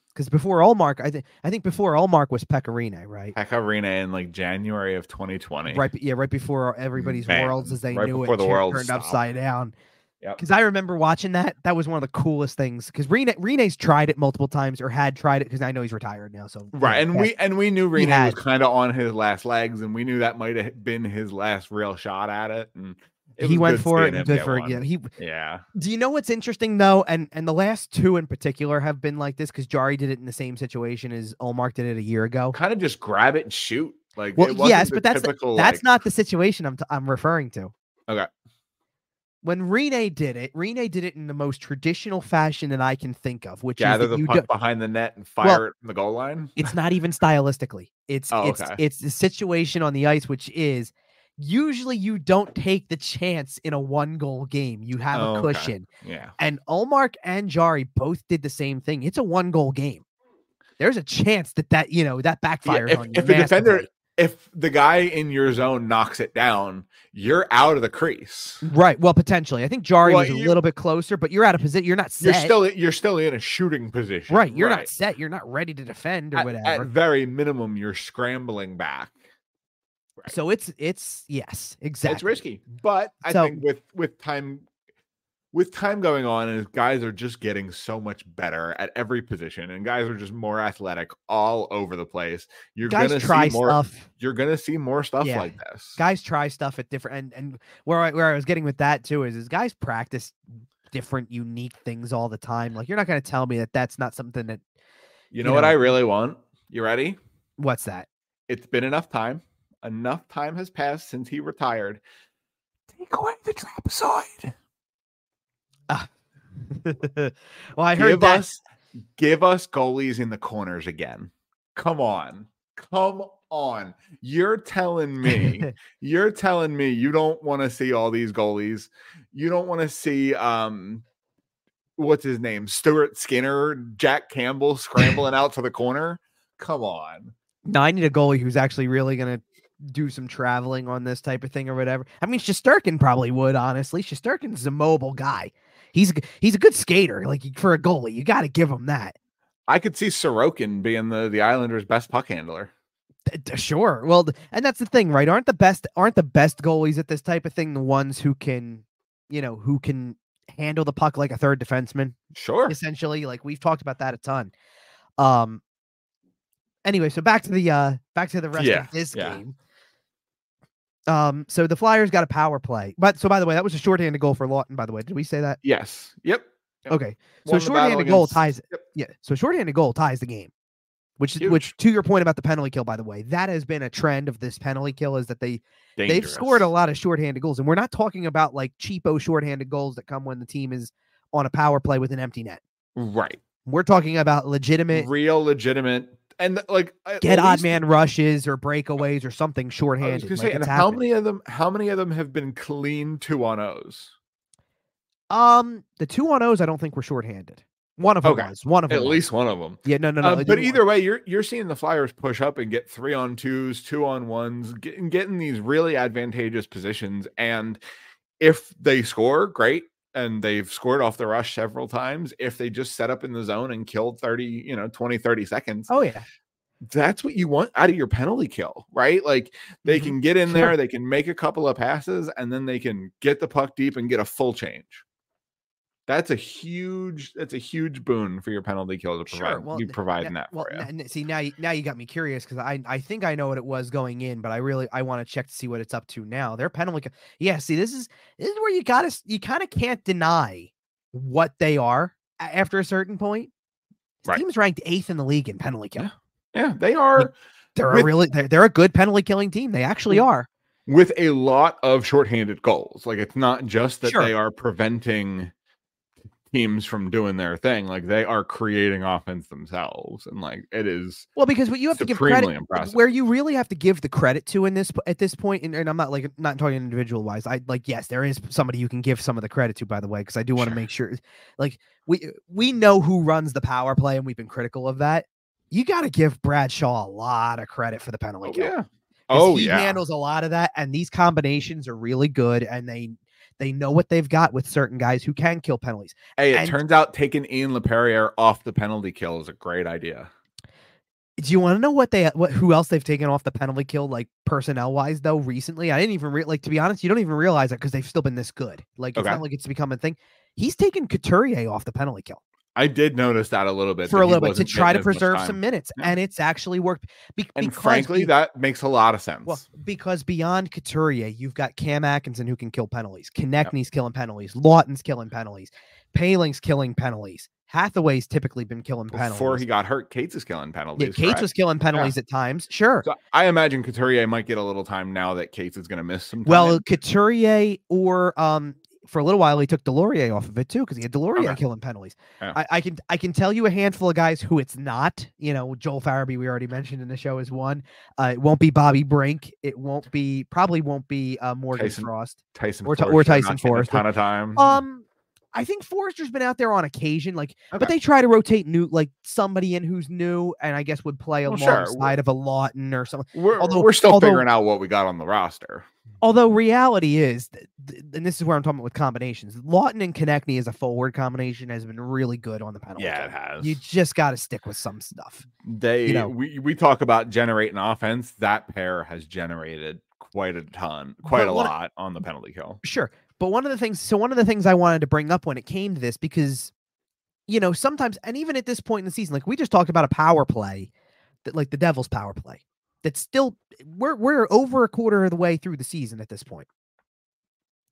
Because before Ullmark, I think before Ullmark was Pekka Rinne, right? Pekka Rinne in like January of 2020. Right. Yeah. Right before everybody's worlds as they knew it the world turned upside down. Yeah. Because I remember watching that. That was one of the coolest things. Because Rinne's tried it multiple times, or had tried it. Because I know he's retired now. So right. And we knew Rinne was kind of on his last legs, and we knew that might have been his last real shot at it. And he went for it and good for it. Yeah. Do you know what's interesting though? And the last two in particular have been like this, because Jari did it in the same situation as Ullmark did it a year ago. Kind of just grab it and shoot. Like, well, yes, but that's not the situation I'm referring to. Okay. When Rinne did it in the most traditional fashion that I can think of, which gather is the puck behind the net and fire it from the goal line. It's not even stylistically. It's the situation on the ice, which is usually you don't take the chance in a 1-goal game. You have a cushion. Yeah. And Ullmark and Jari both did the same thing. It's a 1-goal game. There's a chance that backfires on you. If the guy in your zone knocks it down, you're out of the crease. Right. Well, potentially. I think Jari was a little bit closer, but you're out of position. You're not set. You're still in a shooting position. Right. You're not set. You're not ready to defend or whatever. At very minimum, you're scrambling back. Right. So it's yes, exactly. It's risky, but I think with time going on, and guys are just getting so much better at every position, and guys are just more athletic all over the place. You're gonna try stuff. You're gonna see more stuff like this. Guys try stuff at different, and where I was getting with that too is guys practice different, unique things all the time. Like, you're not gonna tell me that that's not something that you know what I really want. You ready? What's that? It's been enough time. Enough time has passed since he retired. Take away the trapezoid. Well, I heard give us goalies in the corners again. Come on. You're telling me you don't want to see all these goalies. You don't want to see what's his name? Stuart Skinner, Jack Campbell scrambling out to the corner. Come on. No, I need a goalie who's actually really gonna do some traveling on this type of thing or whatever. I mean, Shesterkin probably would, honestly. Shesterkin's a mobile guy. He's a good skater. Like, for a goalie, you got to give him that. I could see Sorokin being the Islanders' best puck handler. Sure. Well, and that's the thing, right? Aren't the best goalies at this type of thing the ones who can handle the puck like a third defenseman? Sure. Essentially, like, we've talked about that a ton. Anyway, so back to the rest of this game. So the Flyers got a power play, by the way, that was a shorthanded goal for Lawton. By the way, did we say that? Yes. Yep. Okay. So shorthanded goal ties. Yep. Yeah. So shorthanded goal ties the game, which to your point about the penalty kill, by the way, that has been a trend of this penalty kill, is that they've scored a lot of shorthanded goals, and we're not talking about like cheapo shorthanded goals that come when the team is on a power play with an empty net. Right. We're talking about legitimate, real legitimate. And like get odd man rushes or breakaways or something shorthanded. I was gonna like say, and how many of them have been clean 2-on-0s? The 2-on-0s I don't think were shorthanded. One of them was. One of them at least one of them. Yeah, no. But either way, you're seeing the Flyers push up and get 3-on-2s, 2-on-1s, getting these really advantageous positions. And if they score, great. And they've scored off the rush several times. If they just set up in the zone and killed 20, 30 seconds. Oh, yeah. That's what you want out of your penalty kill, right? Like they can get in there, they can make a couple of passes, and then they can get the puck deep and get a full change. That's a huge boon for your penalty kill to provide providing that for you. See, now you got me curious because I think I know what it was going in, but I want to check to see what it's up to now. Their penalty, see, this is where you kind of can't deny what they are after a certain point. This team's ranked 8th in the league in penalty kill. Yeah, they are. They're a good penalty killing team. They actually are, with a lot of shorthanded goals. Like it's not just that they are preventing teams from doing their thing, like they are creating offense themselves, and like it is because what you have to give credit impressive. Where you really have to give the credit to at this point, and I'm not talking individual wise. Yes, there is somebody you can give some of the credit to, by the way, because I do want to make sure like we know who runs the power play, and we've been critical of that. You got to give Bradshaw a lot of credit for the penalty kill. He handles a lot of that, and these combinations are really good, and they know what they've got with certain guys who can kill penalties. Hey, it turns out taking Ian LaPerriere off the penalty kill is a great idea. Do you want to know who else they've taken off the penalty kill, like personnel wise, though? Recently, I didn't even to be honest, you don't even realize that because they've still been this good. Like it's not like it's become a thing. He's taken Couturier off the penalty kill. I did notice that a little bit to try to preserve some minutes, and it's actually worked. And frankly, that makes a lot of sense. Well, because beyond Couturier, you've got Cam Atkinson who can kill penalties. Konechny's killing penalties. Lawton's killing penalties. Paling's killing penalties. Hathaway's typically been killing penalties. Before he got hurt, Cates is killing penalties. Yeah, Cates was killing penalties at times. Sure. So I imagine Couturier might get a little time now that Cates is going to miss some time. Well, Couturier or for a little while, he took Delorier off of it too, because he had Delorier killing penalties. Yeah. I can tell you a handful of guys who it's not. Joel Farabee, we already mentioned in the show, is one. It won't be Bobby Brink. It probably won't be Morgan Frost. Tyson Forrester. A ton of time. I think Forrester's been out there on occasion, but they try to rotate somebody in who's new, and I guess would play alongside of a Lawton or something. We're still figuring out what we got on the roster. Although reality is, and this is where I'm talking about with combinations, Lawton and Konechny as a forward combination has been really good on the penalty. Yeah, it has. You just got to stick with some stuff. We talk about generating offense. That pair has generated quite a lot on the penalty kill. Sure. But one of the things I wanted to bring up when it came to this, because, sometimes, and even at this point in the season, like we just talked about a power play, that like the Devils power play, that's still, we're over a quarter of the way through the season at this point.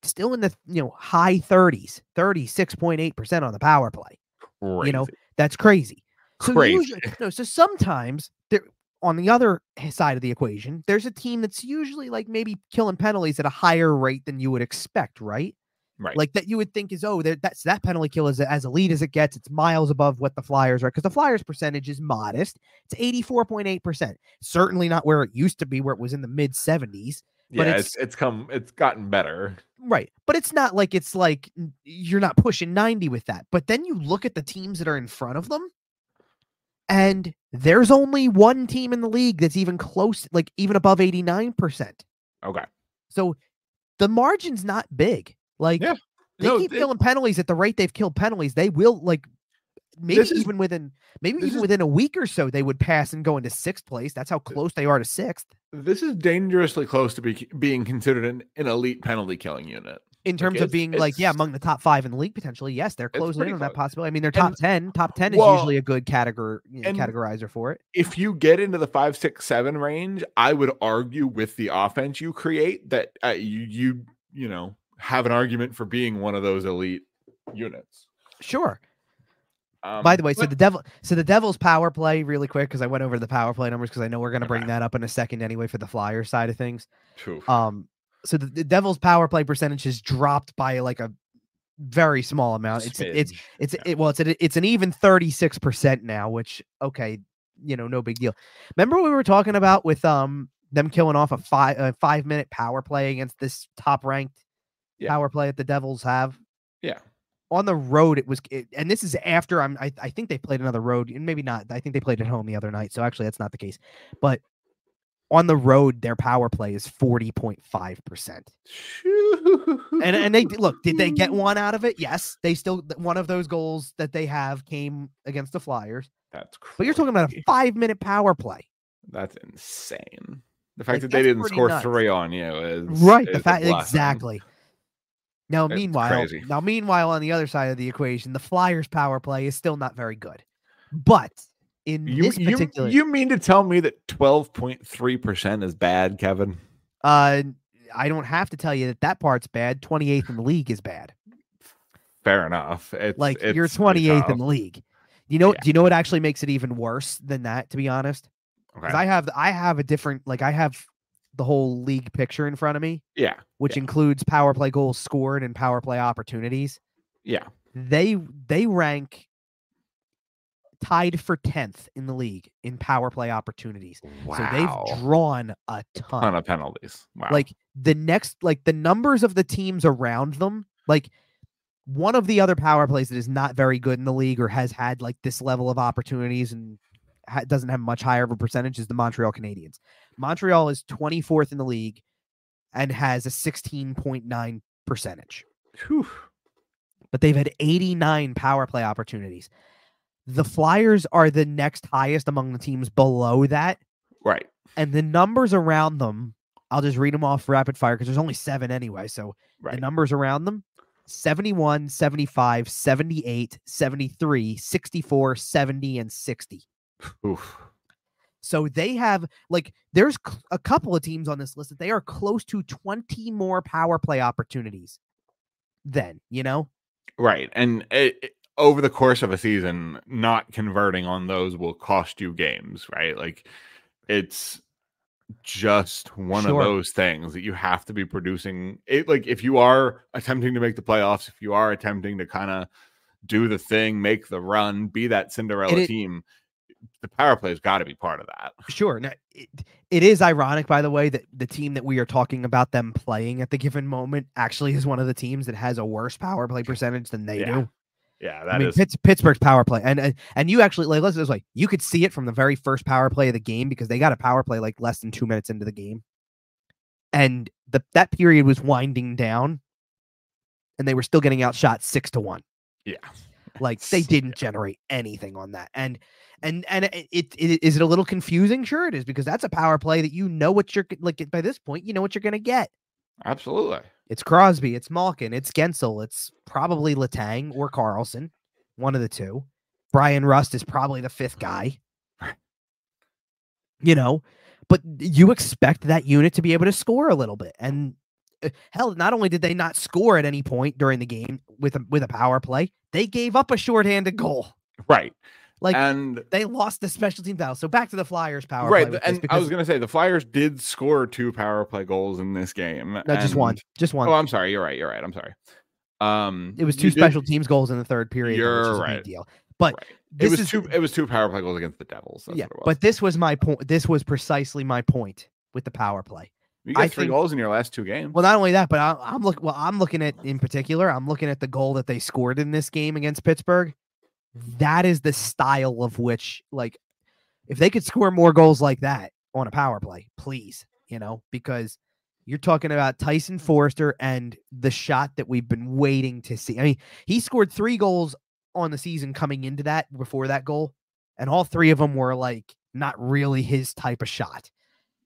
Still in the, high 30s, 36.8% on the power play. Crazy. That's crazy. So crazy. So sometimes there, on the other side of the equation, there's a team that's usually like maybe killing penalties at a higher rate than you would expect, right? Right. Like that you would think is, that penalty kill is as elite as it gets. It's miles above what the Flyers are, because the Flyers percentage is modest. It's 84.8%. Certainly not where it used to be, where it was in the mid 70s. But yeah, it's gotten better. Right. But it's like you're not pushing 90 with that. But then you look at the teams that are in front of them, and there's only one team in the league that's even close, like even above 89%. Okay. So the margin's not big. Like they keep killing penalties at the rate they've killed penalties. They will even within a week or so, they would pass and go into 6th place. That's how close they are to 6th. This is dangerously close to being considered an elite penalty killing unit. In terms of being among the top 5 in the league, potentially. Yes, they're closing in on that possibility. I mean, they're top 10. Top 10 is usually a good categorizer for it. If you get into the 5, 6, 7 range, I would argue with the offense you create that you have an argument for being one of those elite units. Sure. By the way, so the Devils power play really quick, because I went over the power play numbers, because I know we're going to bring that up in a second anyway for the Flyers side of things. True. So the Devils power play percentage has dropped by like a very small amount. It's an even 36% now, which, okay, no big deal. Remember what we were talking about with them killing off a 5-minute power play against this top ranked power play that the Devils have? Yeah. On the road, and this is after I think they played another road, and maybe not. I think they played at home the other night, so actually that's not the case. But on the road, their power play is 40.5%. And they look, did they get one out of it? Yes, they still, one of those goals that they have came against the Flyers. That's crazy. But you're talking about a 5-minute power play. That's insane. The fact that they didn't score nuts. 3 on you is right. Is the fact exactly. Now, meanwhile, on the other side of the equation, the Flyers' power play is still not very good. But in this particular, you mean to tell me that 12.3% is bad, Kevin? I don't have to tell you that part's bad. 28th in the league is bad. Fair enough. You're 28th in the league. Do you know what actually makes it even worse than that? To be honest, because I have a different I have the whole league picture in front of me. Yeah. Which includes power play goals scored and power play opportunities. Yeah. They rank tied for 10th in the league in power play opportunities. Wow. So they've drawn a ton of penalties. Wow. The numbers of the teams around them, one of the other power plays that is not very good in the league or has had this level of opportunities and doesn't have much higher of a percentage is the Montreal Canadiens. Montreal is 24th in the league and has a 16.9 percentage. Whew. But they've had 89 power play opportunities. The Flyers are the next highest among the teams below that. Right. And the numbers around them, I'll just read them off rapid fire because there's only 7 anyway. So the numbers around them, 71, 75, 78, 73, 64, 70, and 60. Oof. So they have there's a couple of teams on this list that they are close to 20 more power play opportunities than, Right. And over the course of a season, not converting on those will cost you games, right? It's just one of those things that you have to be producing it. If you are attempting to make the playoffs, if you are attempting to kind of do the thing, make the run, be that Cinderella team, the power play has got to be part of that. Sure. Now, it is ironic, by the way, that the team that we are talking about them playing at the given moment actually is one of the teams that has a worse power play percentage than they do. Yeah, Pittsburgh's power play, and you actually let's just you could see it from the very first power play of the game because they got a power play less than 2 minutes into the game, and that period was winding down, and they were still getting outshot 6-1. Yeah, they didn't generate anything on that, and it is it a little confusing? Sure, it is because that's a power play that what you're by this point what you're gonna get. Absolutely. It's Crosby, it's Malkin, it's Gensel, it's probably Letang or Carlson, one of the two. Brian Rust is probably the 5th guy. But you expect that unit to be able to score a little bit. And hell, not only did they not score at any point during the game with a power play, they gave up a shorthanded goal. Right. And they lost the special team battle. So back to the Flyers power play. Right. And I was going to say the Flyers did score 2 power play goals in this game. No, just one. Oh, I'm sorry. You're right. I'm sorry. It was 2 special teams goals in the third period. You're which is right. A big deal. But it was 2 power play goals against the Devils. That's what it was. But this was my point. This was precisely my point with the power play. You got 3 goals in your last 2 games. Well, not only that, but I'm looking at in particular. I'm looking at the goal that they scored in this game against Pittsburgh. That is the style of which, if they could score more goals like that on a power play, please, because you're talking about Tyson Forster and the shot that we've been waiting to see. I mean, he scored 3 goals on the season coming into that before that goal, and all 3 of them were not really his type of shot.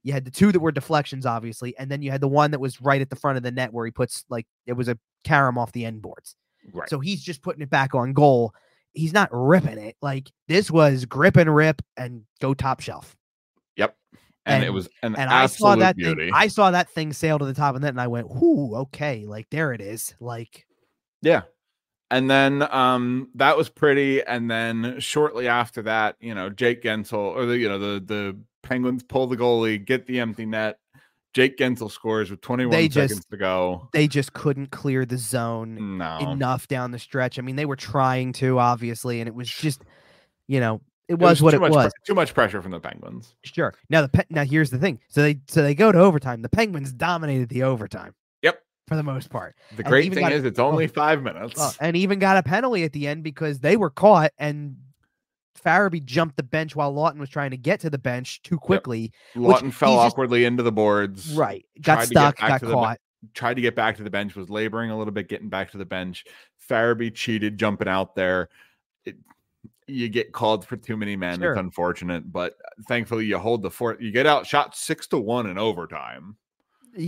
You had the 2 that were deflections, obviously, and then you had the one that was right at the front of the net where he puts it was a carom off the end boards. Right. So he's just putting it back on goal. He's not ripping it. This was grip and rip and go top shelf. Yep. And it was an absolute I saw that beauty. I saw that thing sail to the top of the net and I went, "Ooh, okay, there it is." Yeah. And then that was pretty. And then shortly after that, Jake Gensel or the Penguins pull the goalie, get the empty net. Jake Gensel scores with 21 seconds to go. They just couldn't clear the zone enough down the stretch. I mean, they were trying to, obviously, and it was just, It was what it was. Too much pressure from the Penguins. Sure. Now here's the thing. So they go to overtime. The Penguins dominated the overtime. Yep. For the most part. The great thing is it's only 5 minutes. And even got a penalty at the end because they were caught and Farabee jumped the bench while Lawton was trying to get to the bench too quickly. Yep. Lawton fell awkwardly into the boards. Right. Got stuck, got caught. Tried to get back to the bench, was laboring a little bit, getting back to the bench. Farabee cheated, jumping out there. You get called for too many men. Sure. It's unfortunate, but thankfully you hold the fort. You get outshot 6-1 in overtime.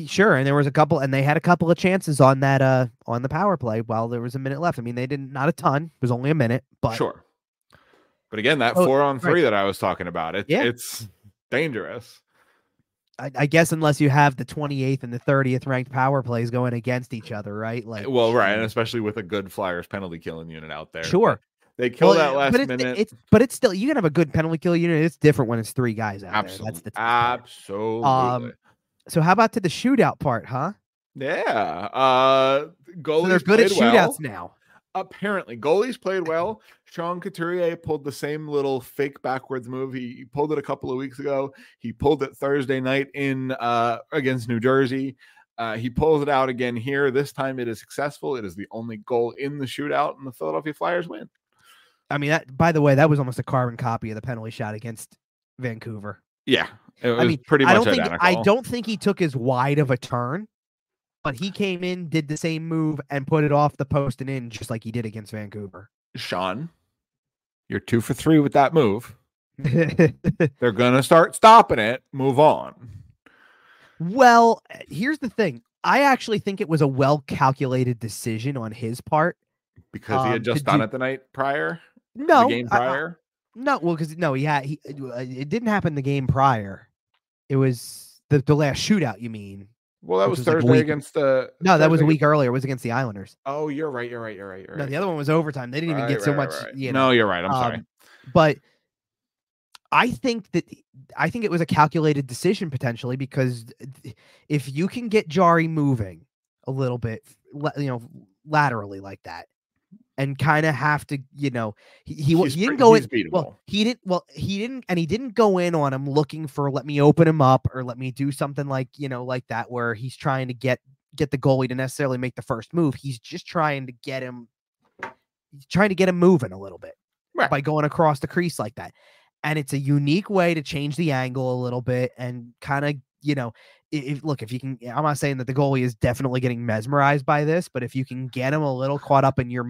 Sure, and there was they had a couple of chances on that on the power play while there was a minute left. I mean, they didn't, not a ton. It was only a minute, but sure. But again, that 4-on-3 that I was talking about, it's dangerous. I guess unless you have the 28th and the 30th ranked power plays going against each other, right? Like, well, right, and especially with a good Flyers penalty killing unit out there. Sure. They kill that last minute. But it's still, you can have a good penalty kill unit. It's different when it's 3 guys out there. That's the absolutely. So how about to the shootout part, huh? Yeah. Goalies so they're good at shootouts now. Apparently, goalies played well. Sean Couturier pulled the same little fake backwards move. He pulled it a couple of weeks ago. He pulled it Thursday night in against New Jersey. He pulls it out again here. This time it is successful. It is the only goal in the shootout, and the Philadelphia Flyers win. I mean, by the way, that was almost a carbon copy of the penalty shot against Vancouver. Yeah. It was pretty much identical. I don't think he took as wide of a turn, but he came in, did the same move, and put it off the post and in just like he did against Vancouver. Sean, you're 2 for 3 with that move. They're going to start stopping it. Move on. Well, here's the thing. I actually think it was a well-calculated decision on his part. Because he had just done it the night prior? No. The game prior? No, well, because it didn't happen the game prior. It was the last shootout, you mean? Well, that was Thursday against the. No, that was a week earlier. It was against the Islanders. Oh, you're right. No, the other one was overtime. They didn't even get so much. You know, no, you're right. I'm sorry. But I think it was a calculated decision potentially because if you can get Jari moving a little bit, laterally like that. And kind of have to, he didn't go in. Well, he didn't go in on him looking for let me open him up or let me do something like that where he's trying to get the goalie to necessarily make the first move. He's just trying to get him. He's trying to get him moving a little bit by going across the crease like that. And it's a unique way to change the angle a little bit and kind of, if you can, I'm not saying that the goalie is definitely getting mesmerized by this, but if you can get him a little caught up in your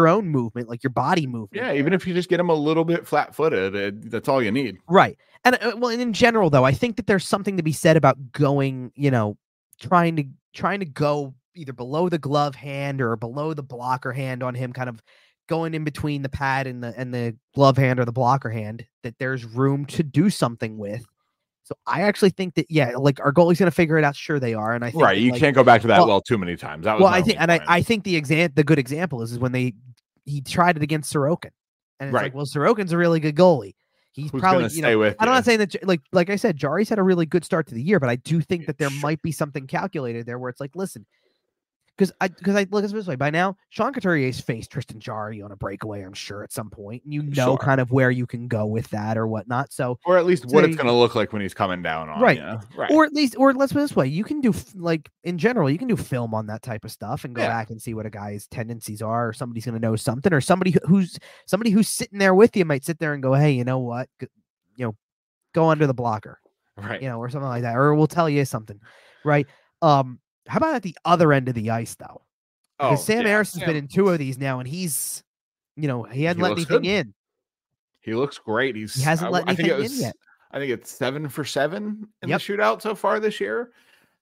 own movement, like your body movement. Yeah. Even if you just get him a little bit flat footed, that's all you need. Right. And and in general though, I think that there's something to be said about going, trying to go either below the glove hand or below the blocker hand on him, kind of going in between the pad and the glove hand or the blocker hand, that there's room to do something with. So I actually think that, like our goalie's going to figure it out. Sure, they are, and I think you can't go back to that too many times. That was I think the good example is when he tried it against Sorokin, and it's like, well, Sorokin's a really good goalie. He's probably stay with. I'm not saying that like I said, Jari's had a really good start to the year, but I do think that there might be something calculated there where it's like, listen. Because I look at it this way. By now, Sean Couturier's faced Tristan Jarry on a breakaway, I'm sure, at some point. And kind of where you can go with that or whatnot. So, or at least what it's going to look like when he's coming down on you. Right. Or let's put it this way. You can do, in general, you can do film on that type of stuff and go back and see what a guy's tendencies are, or somebody's going to know something, or somebody who's sitting there with you might sit there and go, hey, you know what? Go under the blocker. Right. Or something like that. Or we'll tell you something. Right. How about at the other end of the ice, though? Because Sam Harrison's been in 2 of these now, and he's, he hadn't let anything in. He looks great. He hasn't let anything in yet. I think it's 7 for 7 in the shootout so far this year.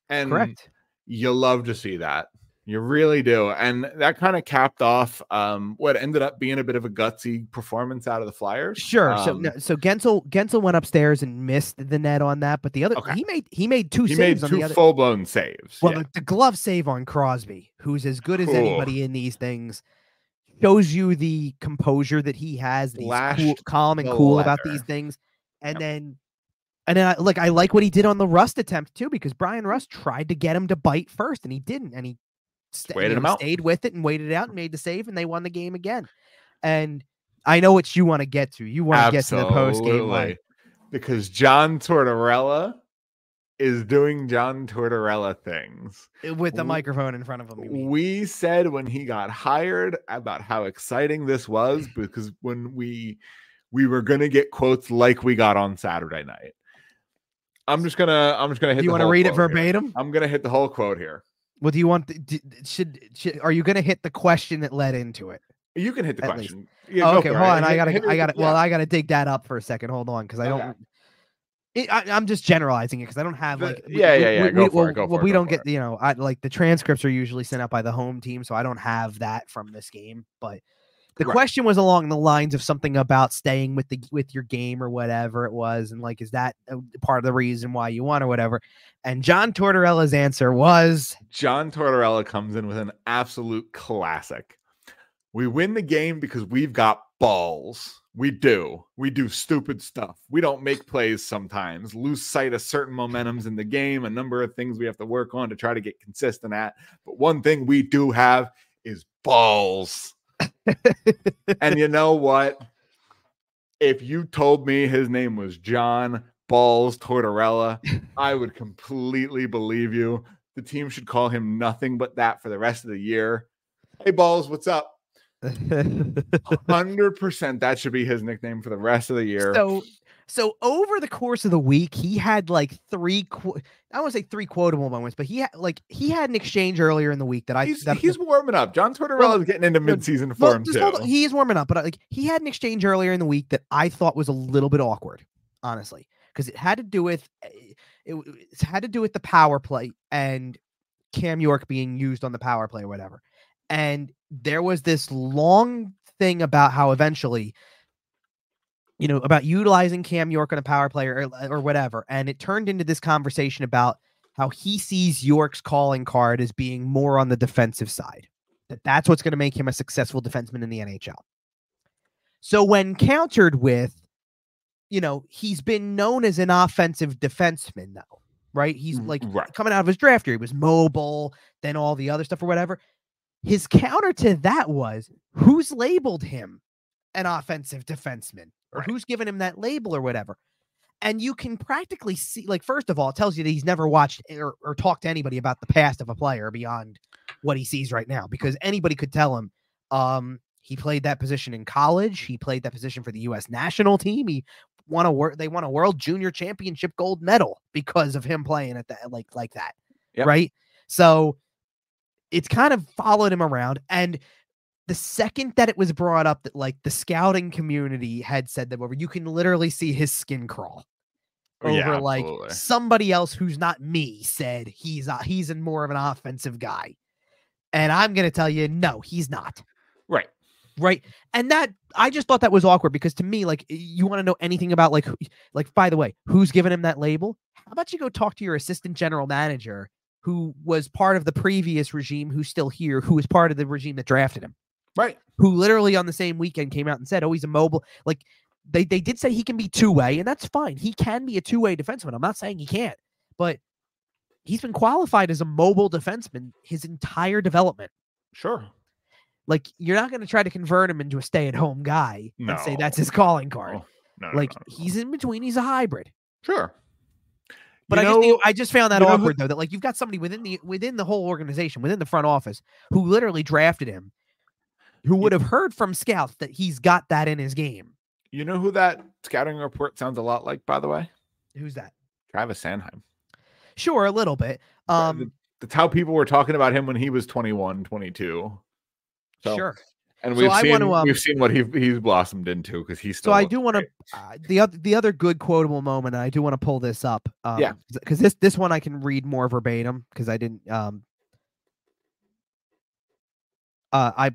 And correct. You love to see that. You really do. And that kind of capped off what ended up being a bit of a gutsy performance out of the Flyers. Sure. So Gensel went upstairs and missed the net on that, but the other he made 2 saves on the other. Full-blown saves. Well, the glove save on Crosby, who's as good as anybody in these things, shows you the composure that he has. He's calm and cool about these things. And then I like what he did on the Rust attempt too, because Brian Rust tried to get him to bite first and he didn't, and he stayed with it and waited it out and made the save, and they won the game again. And I know what you want to get to. You want to get to the post-game line. Because John Tortorella is doing John Tortorella things. With the microphone in front of him. We said when he got hired about how exciting this was, because when we were going to get quotes like we got on Saturday night. I'm just gonna hit. Do you want to read it verbatim? Here. I'm gonna hit the whole quote here. Well, do you want? Are you gonna hit the question that led into it? You can hit the question. Yeah, okay, hold on. I gotta. Well, I gotta dig that up for a second. Hold on, because I don't. I'm just generalizing it because I don't have like. We don't get like the transcripts are usually sent out by the home team, so I don't have that from this game, but. The question was along the lines of something about staying with your game or whatever it was. And like, is that part of the reason why you won or whatever? And John Tortorella's answer was... John Tortorella comes in with an absolute classic. We win the game because we've got balls. We do stupid stuff. We don't make plays sometimes, lose sight of certain momentums in the game, a number of things we have to work on to try to get consistent at. But one thing we do have is balls. And you know what? If you told me his name was John Balls Tortorella, I would completely believe you. The team should call him nothing but that for the rest of the year. Hey, Balls, what's up? 100% that should be his nickname for the rest of the year. So over the course of the week, he had like I don't want to say three quotable moments, but he had an exchange earlier in the week that he's warming up. John Tortorella is getting into midseason form too. He is warming up, but he had an exchange earlier in the week that I thought was a little bit awkward, honestly, because it had to do with the power play and Cam York being used on the power play or whatever. And there was this long thing about how eventually, about utilizing Cam York on a power play or whatever. And it turned into this conversation about how he sees York's calling card as being more on the defensive side. That's what's going to make him a successful defenseman in the NHL. So when countered with, he's been known as an offensive defenseman though, right? He's coming out of his draft year. He was mobile, then all the other stuff or whatever. His counter to that was, who's labeled him an offensive defenseman? Or who's given him that label or whatever. And you can practically see, first of all, it tells you that he's never watched or talked to anybody about the past of a player beyond what he sees right now, because anybody could tell him he played that position in college. He played that position for the U.S. national team. They won a World Junior Championship gold medal because of him playing at that like that. Yep. Right. So it's kind of followed him around. And the second that it was brought up that the scouting community had said that, you can literally see his skin crawl over somebody else who's not me said he's more of an offensive guy. And I'm going to tell you, no, he's not. Right. And that, I just thought that was awkward because to me, you want to know anything about by the way, who's given him that label? How about you go talk to your assistant general manager who was part of the previous regime, who's still here, who was part of the regime that drafted him. Right. Who literally on the same weekend came out and said, he's a mobile. They did say he can be two-way, and that's fine. He can be a two-way defenseman. I'm not saying he can't, but he's been qualified as a mobile defenseman his entire development. Sure. You're not going to try to convert him into a stay-at-home guy and say that's his calling card. No. He's in between. He's a hybrid. Sure. But I just found that awkward, though, that you've got somebody within the whole organization, within the front office, who literally drafted him, who would have heard from scouts that he's got that in his game. You know who that scouting report sounds a lot like, by the way? Who's that? Travis Sanheim. Sure, a little bit. That's how people were talking about him when he was 21, 22. So, sure. And we've seen what he's blossomed into because he's still. So I do want to the other good quotable moment. I do want to pull this up. Because this one I can read more verbatim because I didn't. But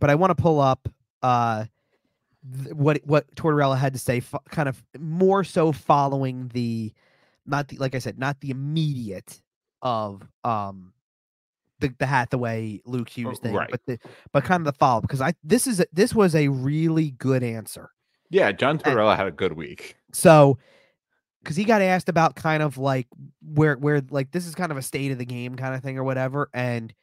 I want to pull up what Tortorella had to say, kind of more so following not the immediate of the Hathaway Luke Hughes thing, right. but kind of the follow, because this was a really good answer. Yeah, John Tortorella had a good week. So, because he got asked about kind of where this is kind of a state of the game kind of thing or whatever, and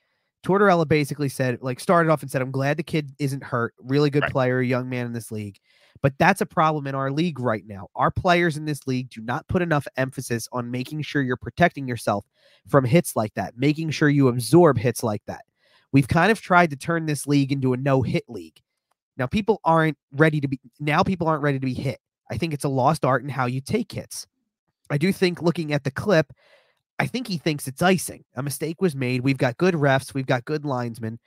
Tortorella basically said, started off and said, "I'm glad the kid isn't hurt. Really good player, young man in this league. But that's a problem in our league right now. Our players in this league do not put enough emphasis on making sure you're protecting yourself from hits like that, making sure you absorb hits like that. We've kind of tried to turn this league into a no-hit league. Now, people aren't ready to be hit. I think it's a lost art in how you take hits. I do think, looking at the clip, I think he thinks it's icing. A mistake was made. We've got good refs. We've got good linesmen.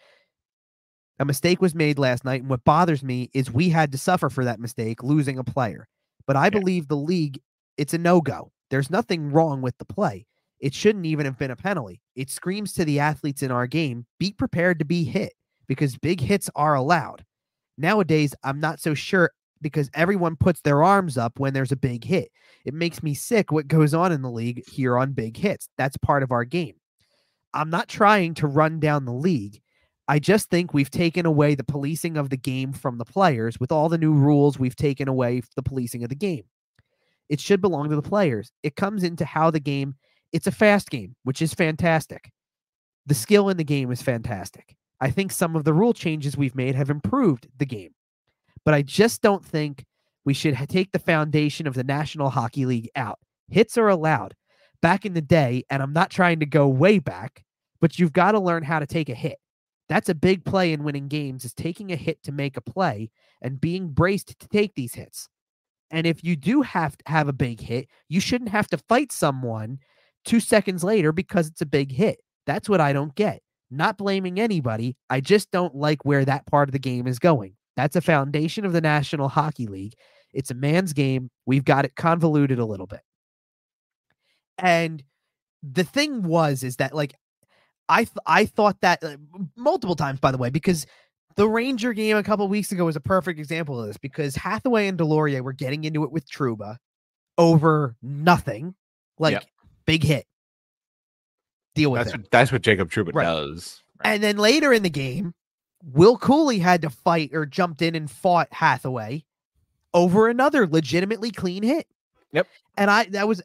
A mistake was made last night, and what bothers me is we had to suffer for that mistake, losing a player. But I believe the league, it's a no-go. There's nothing wrong with the play. It shouldn't even have been a penalty. It screams to the athletes in our game, be prepared to be hit, because big hits are allowed. Nowadays, I'm not so sure, because everyone puts their arms up when there's a big hit. It makes me sick what goes on in the league here on big hits. That's part of our game. I'm not trying to run down the league. I just think we've taken away the policing of the game from the players. With all the new rules, we've taken away the policing of the game. It should belong to the players. It comes into how the game, it's a fast game, which is fantastic. The skill in the game is fantastic. I think some of the rule changes we've made have improved the game. But I just don't think we should take the foundation of the National Hockey League out. Hits are allowed. Back in the day, and I'm not trying to go way back, but you've got to learn how to take a hit. That's a big play in winning games, is taking a hit to make a play and being braced to take these hits. And if you do have to have a big hit, you shouldn't have to fight someone 2 seconds later because it's a big hit. That's what I don't get. Not blaming anybody. I just don't like where that part of the game is going. That's a foundation of the National Hockey League. It's a man's game. We've got it convoluted a little bit. And the thing is that, like, I thought that multiple times, by the way, because the Ranger game a couple of weeks ago was a perfect example of this, because Hathaway and Deslauriers were getting into it with Trouba over nothing, like big hit. Deal with it. That's what Jacob Trouba does. Right. And then later in the game, Will Cooley had to fight, or jumped in and fought Hathaway over another legitimately clean hit. Yep. And I was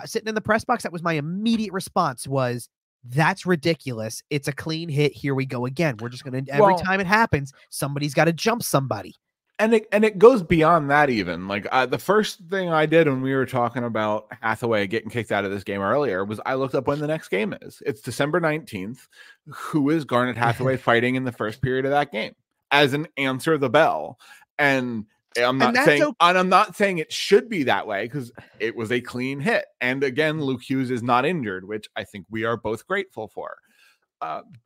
sitting in the press box. That was my immediate response was, that's ridiculous. It's a clean hit. Here we go again. We're just going to, every time it happens, somebody's got to jump somebody. And it goes beyond that even. Like, the first thing I did when we were talking about Hathaway getting kicked out of this game earlier was I looked up when the next game is. It's December 19th. Who is Garnet Hathaway fighting in the first period of that game as an answer the bell? And I'm not saying it should be that way, because it was a clean hit. And again, Luke Hughes is not injured, which I think we are both grateful for.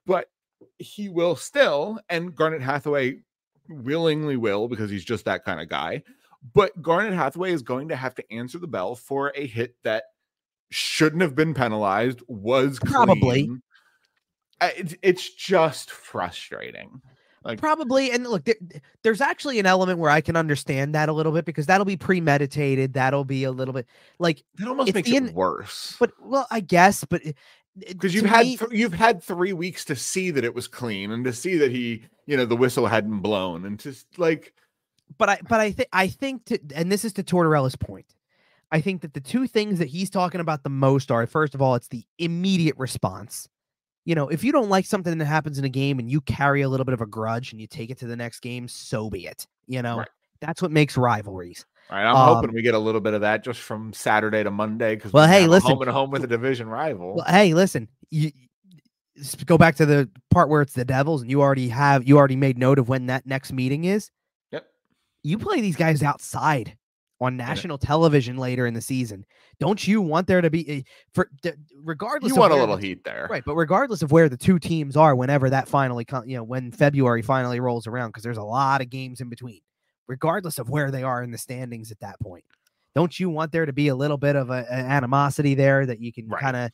But he will still, and Garnet Hathaway willingly will, because he's just that kind of guy. But Garnet Hathaway is going to have to answer the bell for a hit that shouldn't have been penalized, was probably clean. It's just frustrating. Like, probably. And look, there's actually an element where I can understand that a little bit, because that'll be premeditated. That'll be a little bit like, that almost makes it worse. But, well, I guess, but because you've had 3 weeks to see that it was clean, and to see that he, the whistle hadn't blown, and just like, but I think and this is to Tortorella's point. I think that the two things that he's talking about the most are, first of all, it's the immediate response. If you don't like something that happens in a game and you carry a little bit of a grudge and you take it to the next game, so be it. Right. That's what makes rivalries. All right, I'm hoping we get a little bit of that just from Saturday to Monday, because listen, home and home with a division rival. Well, hey, listen, you go back to the part where it's the Devils, and you already made note of when that next meeting is. Yep. You play these guys outside on national television later in the season. Don't you want there to be regardless? You want a little heat there, right? But regardless of where the two teams are, whenever that finally when February finally rolls around, because there's a lot of games in between. Regardless of where they are in the standings at that point, don't you want there to be a little bit of an animosity there that you can kind of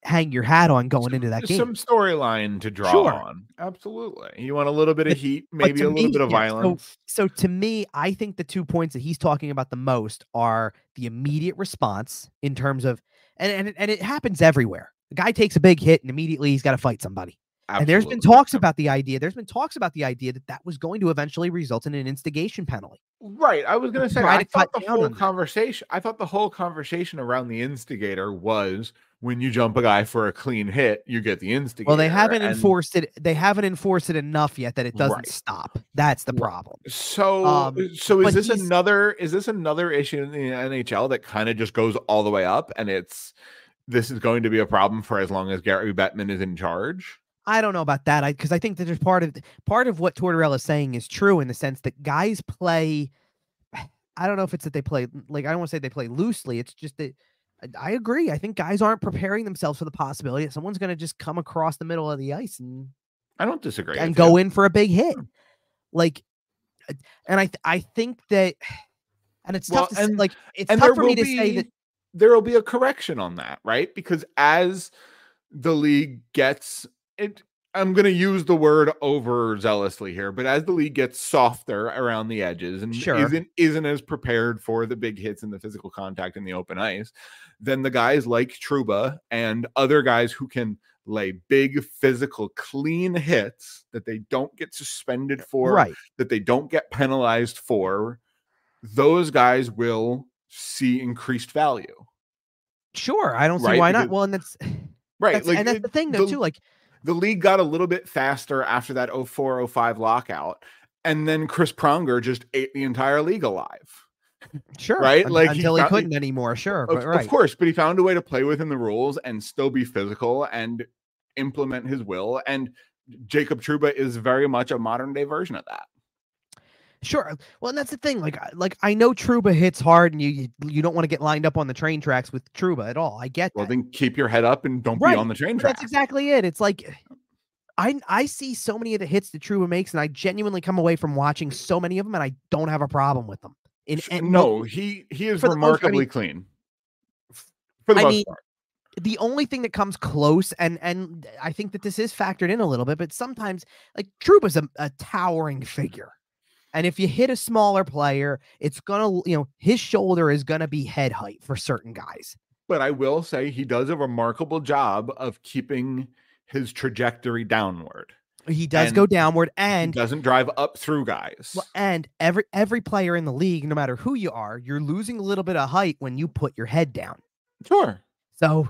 hang your hat on going into that game? Some storyline to draw on. Absolutely. You want a little bit of heat, maybe a little bit of violence. So to me, I think the 2 points that he's talking about the most are the immediate response in terms of, and it happens everywhere. The guy takes a big hit and immediately he's got to fight somebody. And there's been talks about the idea. There's been talks about the idea that was going to eventually result in an instigation penalty. Right. I was going to say, I thought the whole conversation around the instigator was when you jump a guy for a clean hit, you get the instigator. Well, they haven't enforced it. They haven't enforced it enough yet that it doesn't stop. That's the problem. So is this another issue in the NHL that kind of just goes all the way up, and this is going to be a problem for as long as Gary Bettman is in charge? I don't know about that. Because I think that there's part of what Tortorella is saying is true in the sense that guys play. I don't know if it's that they play, like, I don't want to say they play loosely. It's just that I agree. I think guys aren't preparing themselves for the possibility that someone's going to just come across the middle of the ice and I don't disagree and go in for a big hit. Like, and I think that, and it's tough to say, like, it's tough for me to say that there will be a correction on that, right? Because as the league gets it, I'm going to use the word overzealously here, but as the league gets softer around the edges and isn't as prepared for the big hits and the physical contact in the open ice, then the guys like Trouba and other guys who can lay big physical clean hits that they don't get suspended for, that they don't get penalized for, those guys will see increased value. Sure. I don't see why not. Well, and that's right. And that's the thing though, too. Like, the league got a little bit faster after that 04-05 lockout, and then Chris Pronger just ate the entire league alive. Sure. Right? Like until he couldn't anymore. Sure. Of course, but he found a way to play within the rules and still be physical and implement his will. And Jacob Trouba is very much a modern day version of that. Sure. Well, and that's the thing. Like I know Trouba hits hard, and you don't want to get lined up on the train tracks with Trouba at all. I get that. Well, then keep your head up and don't be on the train tracks. That's exactly it. It's like I see so many of the hits that Trouba makes, and I genuinely come away from watching so many of them, and I don't have a problem with them. He is remarkably clean. For the most part. The only thing that comes close, and I think that this is factored in a little bit, but sometimes, like, Trouba's a towering figure. And if you hit a smaller player, it's going to, his shoulder is going to be head height for certain guys. But I will say he does a remarkable job of keeping his trajectory downward. He does go downward, and he doesn't drive up through guys. Well, and every player in the league, no matter who you are, you're losing a little bit of height when you put your head down. Sure. So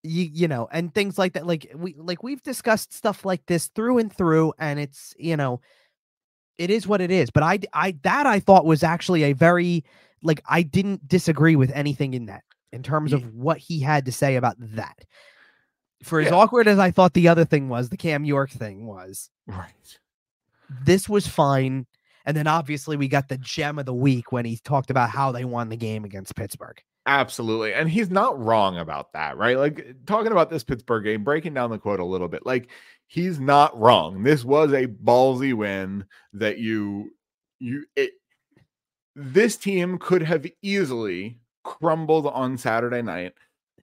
you know, and things like that, we've discussed stuff like this through and through, and it's, it is what it is. But I thought was actually a very, I didn't disagree with anything in that in terms of what he had to say about that. For as awkward as I thought the other thing was, the Cam York thing was, right. This was fine. And then obviously we got the gem of the week when he talked about how they won the game against Pittsburgh. Absolutely. And he's not wrong about that, right? Like, talking about this Pittsburgh game, breaking down the quote a little bit, he's not wrong. This was a ballsy win that this team could have easily crumbled on Saturday night,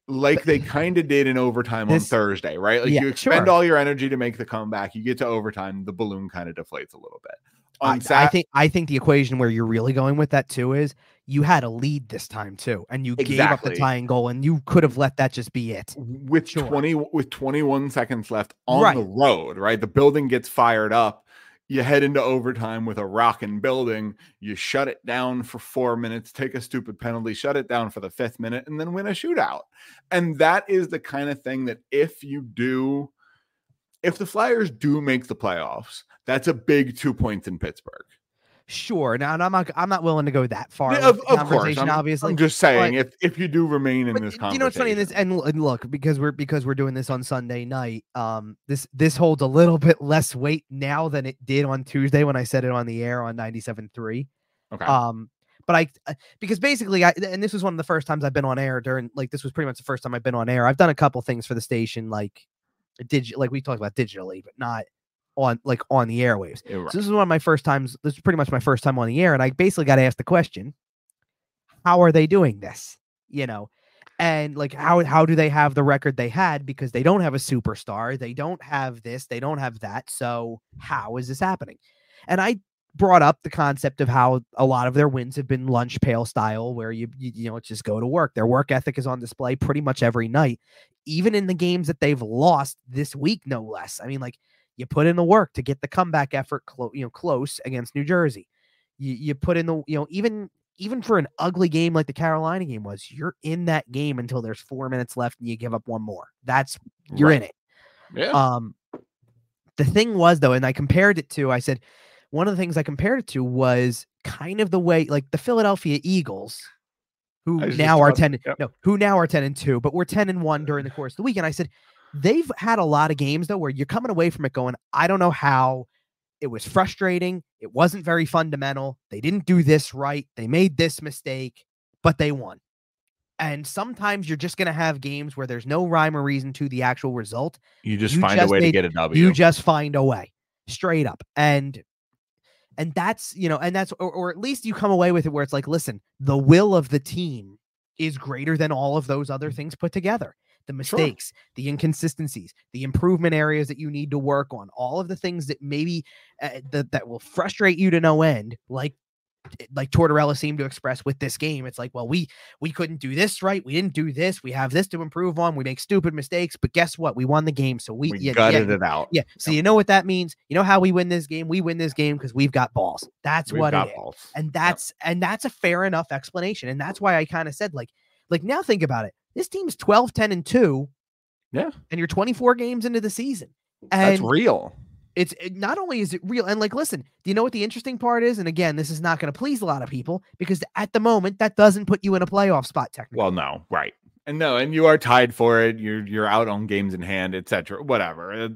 like they kind of did in overtime on Thursday, right? You expend all your energy to make the comeback. You get to overtime, the balloon kind of deflates a little bit. I think the equation where you're really going with that too is you had a lead this time too, and you gave up the tying goal, and you could have let that just be it. With 21 seconds left on the road, right? The building gets fired up. You head into overtime with a rocking building. You shut it down for 4 minutes, take a stupid penalty, shut it down for the 5th minute, and then win a shootout. And that is the kind of thing that if the Flyers do make the playoffs, that's a big 2 points in Pittsburgh. Sure. Now, and I'm not willing to go that far. Of course, obviously. I'm just saying, if you do remain in this conversation, what's funny? And look, because we're doing this on Sunday night. This holds a little bit less weight now than it did on Tuesday when I said it on the air on 97.3. Okay. But because basically, and this was one of the first times I've been on air this was pretty much the first time I've been on air. I've done a couple things for the station, we talked about digitally, but not on the airwaves. Yeah, right. So this is one of my first times. This is pretty much my first time on the air, and I basically got to ask the question: how are they doing this? And how do they have the record they had? Because they don't have a superstar, they don't have this, they don't have that. So how is this happening? And I brought up the concept of how a lot of their wins have been lunch pail style, where you just go to work. Their work ethic is on display pretty much every night, even in the games that they've lost this week, no less. I mean, like, you put in the work to get the comeback effort close against New Jersey. You put in the, even for an ugly game like the Carolina game was, you're in that game until there's 4 minutes left and you give up one more. You're in it. Yeah. The thing was, though, and I compared it to, I said, one of the things I compared it to was kind of the way, like the Philadelphia Eagles, who now are 10-2, but we're 10-1 during the course of the week. And I said, they've had a lot of games, though, where you're coming away from it going, I don't know how. It was frustrating. It wasn't very fundamental. They didn't do this right. They made this mistake, but they won. And sometimes you're just going to have games where there's no rhyme or reason to the actual result. You just find a way to get a W. You just find a way, straight up. And that's, or at least you come away with it where it's like, listen, the will of the team is greater than all of those other things put together. The mistakes, the inconsistencies, the improvement areas that you need to work on, all of the things that maybe that will frustrate you to no end, like Tortorella seemed to express with this game. It's like, well, we couldn't do this right. We didn't do this. We have this to improve on. We make stupid mistakes, but guess what? We won the game. So we gutted it out. Yeah. So you know what that means? You know how we win this game? We win this game because we've got balls. That's what it is. And that's a fair enough explanation. And that's why I kind of said, like now think about it. This team's 12-10-2. Yeah. And you're 24 games into the season. And that's real. It's not only is it real, and like, listen, do you know what the interesting part is? And again, this is not going to please a lot of people because at the moment that doesn't put you in a playoff spot technically. Well, no, right. And you are tied for it. You're out on games in hand, etc. Whatever.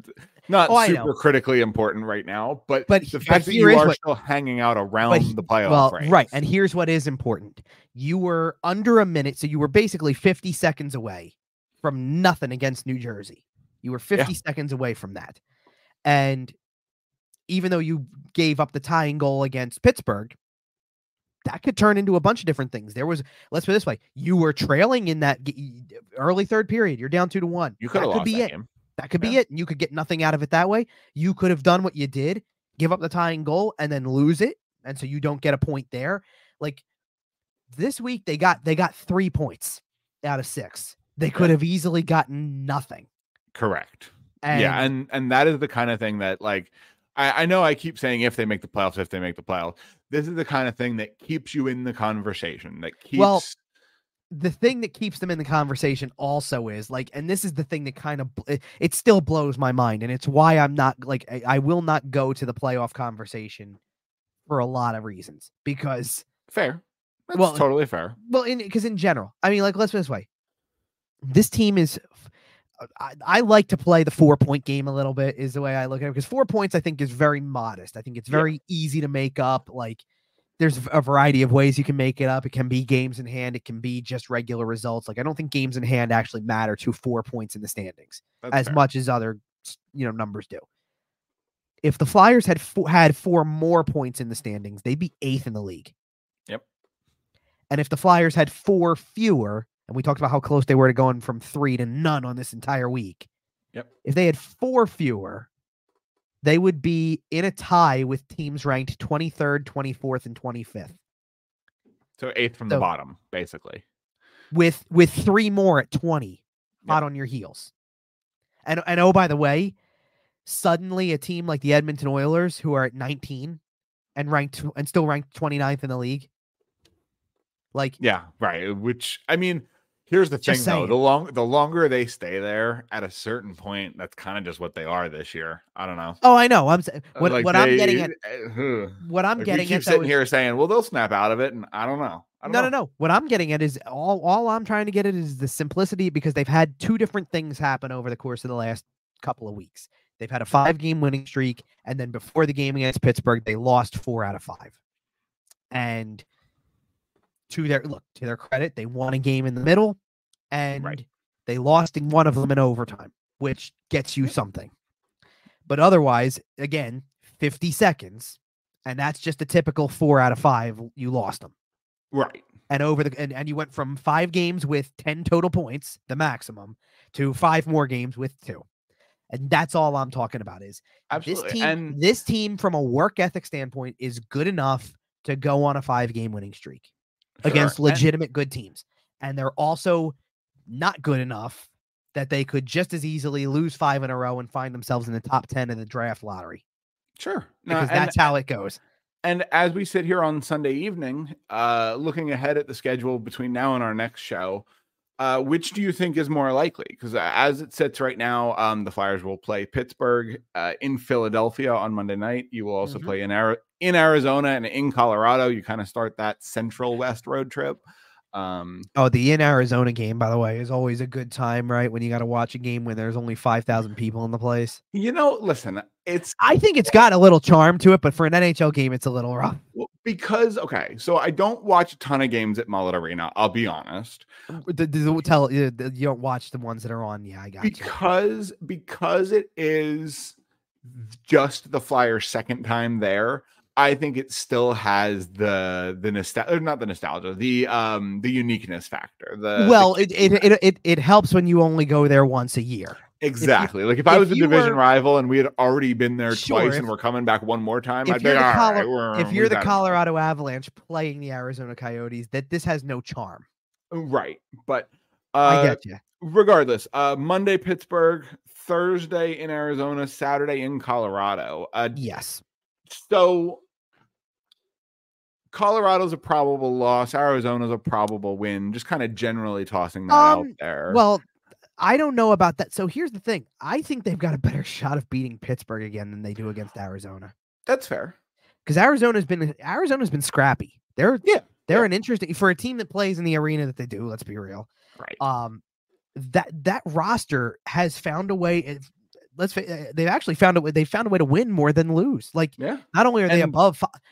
Not super critically important right now, but the fact that you are still hanging out around the playoff range. Right. And here's what is important. You were under a minute, so you were basically 50 seconds away from nothing against New Jersey. You were 50 seconds away from that. And even though you gave up the tying goal against Pittsburgh, that could turn into a bunch of different things. There was, let's put it this way, you were trailing in that early third period. You're down 2-1. You could have lost that game. That could be it. And you could get nothing out of it that way. You could have done what you did, give up the tying goal and then lose it. And so you don't get a point there. Like this week, they got 3 points out of 6. They could have easily gotten nothing. Correct. And that is the kind of thing that, like, I know I keep saying if they make the playoffs, this is the kind of thing that keeps you in the conversation, that keeps the thing that keeps them in the conversation also is like, and this is the thing that kind of, it still blows my mind. And it's why I'm not like, I will not go to the playoff conversation for a lot of reasons because fair. That's totally fair. Well, because in general, I mean, like, let's put it this way. This team is, I like to play the 4-point game a little bit is the way I look at it because 4 points I think is very modest. I think it's very easy to make up. Like there's a variety of ways you can make it up. It can be games in hand. It can be just regular results. Like I don't think games in hand actually matter to 4 points in the standings as much as other numbers do. If the Flyers had 4 more points in the standings, they'd be 8th in the league. Yep. And if the Flyers had 4 fewer, and we talked about how close they were to going from 3 to none on this entire week. Yep. If they had 4 fewer, they would be in a tie with teams ranked 23rd, 24th, and 25th. So 8th from the bottom, basically. With 3 more at 20, hot on your heels. And oh, by the way, suddenly a team like the Edmonton Oilers, who are at 19 and still ranked 29th in the league. Like, yeah, right. Which, I mean, here's the thing, though. The longer they stay there, at a certain point, that's kind of just what they are this year. I don't know. Oh, I know. I'm getting at. What I'm getting at. Sitting here saying, well, they'll snap out of it, and I don't know. No. What I'm getting at is all I'm trying to get at is the simplicity because they've had 2 different things happen over the course of the last couple of weeks. They've had a 5-game winning streak, and then before the game against Pittsburgh, they lost 4 out of 5. And to their credit, they won a game in the middle and they lost in one of them in overtime, which gets you something. But otherwise, again, 50 seconds, and that's just a typical 4 out of 5. You lost them. Right. And and you went from 5 games with 10 total points, the maximum, to 5 more games with 2. And that's all I'm talking about is absolutely. This team from a work ethic standpoint is good enough to go on a 5-game winning streak. Against legitimate good teams. And they're also not good enough that they could just as easily lose 5 in a row and find themselves in the top 10 of the draft lottery. Sure. Because that's how it goes. And as we sit here on Sunday evening, looking ahead at the schedule between now and our next show, which do you think is more likely? Because as it sits right now, the Flyers will play Pittsburgh in Philadelphia on Monday night. You will also play in Arizona and in Colorado. You kind of start that Central West road trip. The in Arizona game, by the way, is always a good time, right? When you got to watch a game when there's only 5,000 people in the place. Listen, I think it's got a little charm to it, but for an NHL game, it's a little rough. Because, so I don't watch a ton of games at Mullet Arena. I'll be honest. You don't watch the ones that are on. Yeah, I got you. Because it is just the Flyers' second time there. I think it still has the nostalgia, not the nostalgia, the uniqueness factor. It helps when you only go there once a year. Exactly. If I was a division rival and we had already been there twice and we're coming back one more time, I'd be if you're the Colorado Avalanche playing the Arizona Coyotes, that this has no charm. Right. But I get you. Regardless, Monday Pittsburgh, Thursday in Arizona, Saturday in Colorado. Yes. So Colorado's a probable loss. Arizona's a probable win. Just kind of generally tossing that out there. Well, I don't know about that. So here's the thing. I think they've got a better shot of beating Pittsburgh again than they do against Arizona. That's fair. Because Arizona's been scrappy. They're an interesting for a team that plays in the arena that they do. Let's be real. Right. That roster has found a way. They've actually found a way. They found a way to win more than lose. Not only are they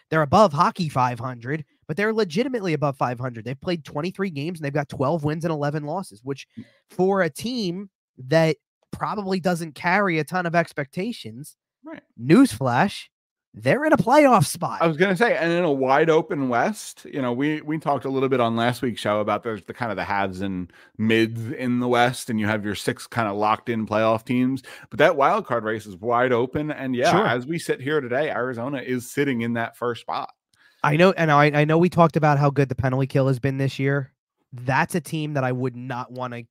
they're above hockey 500, but they're legitimately above 500. They've played 23 games and they've got 12 wins and 11 losses, which for a team that probably doesn't carry a ton of expectations. Right. Newsflash. They're in a playoff spot. I was going to say, and in a wide open West, we talked a little bit on last week's show about the kind of the haves and mids in the West, and you have your 6 kind of locked in playoff teams, but that wild card race is wide open. And as we sit here today, Arizona is sitting in that first spot. I know. And I know we talked about how good the penalty kill has been this year. That's a team that I would not want to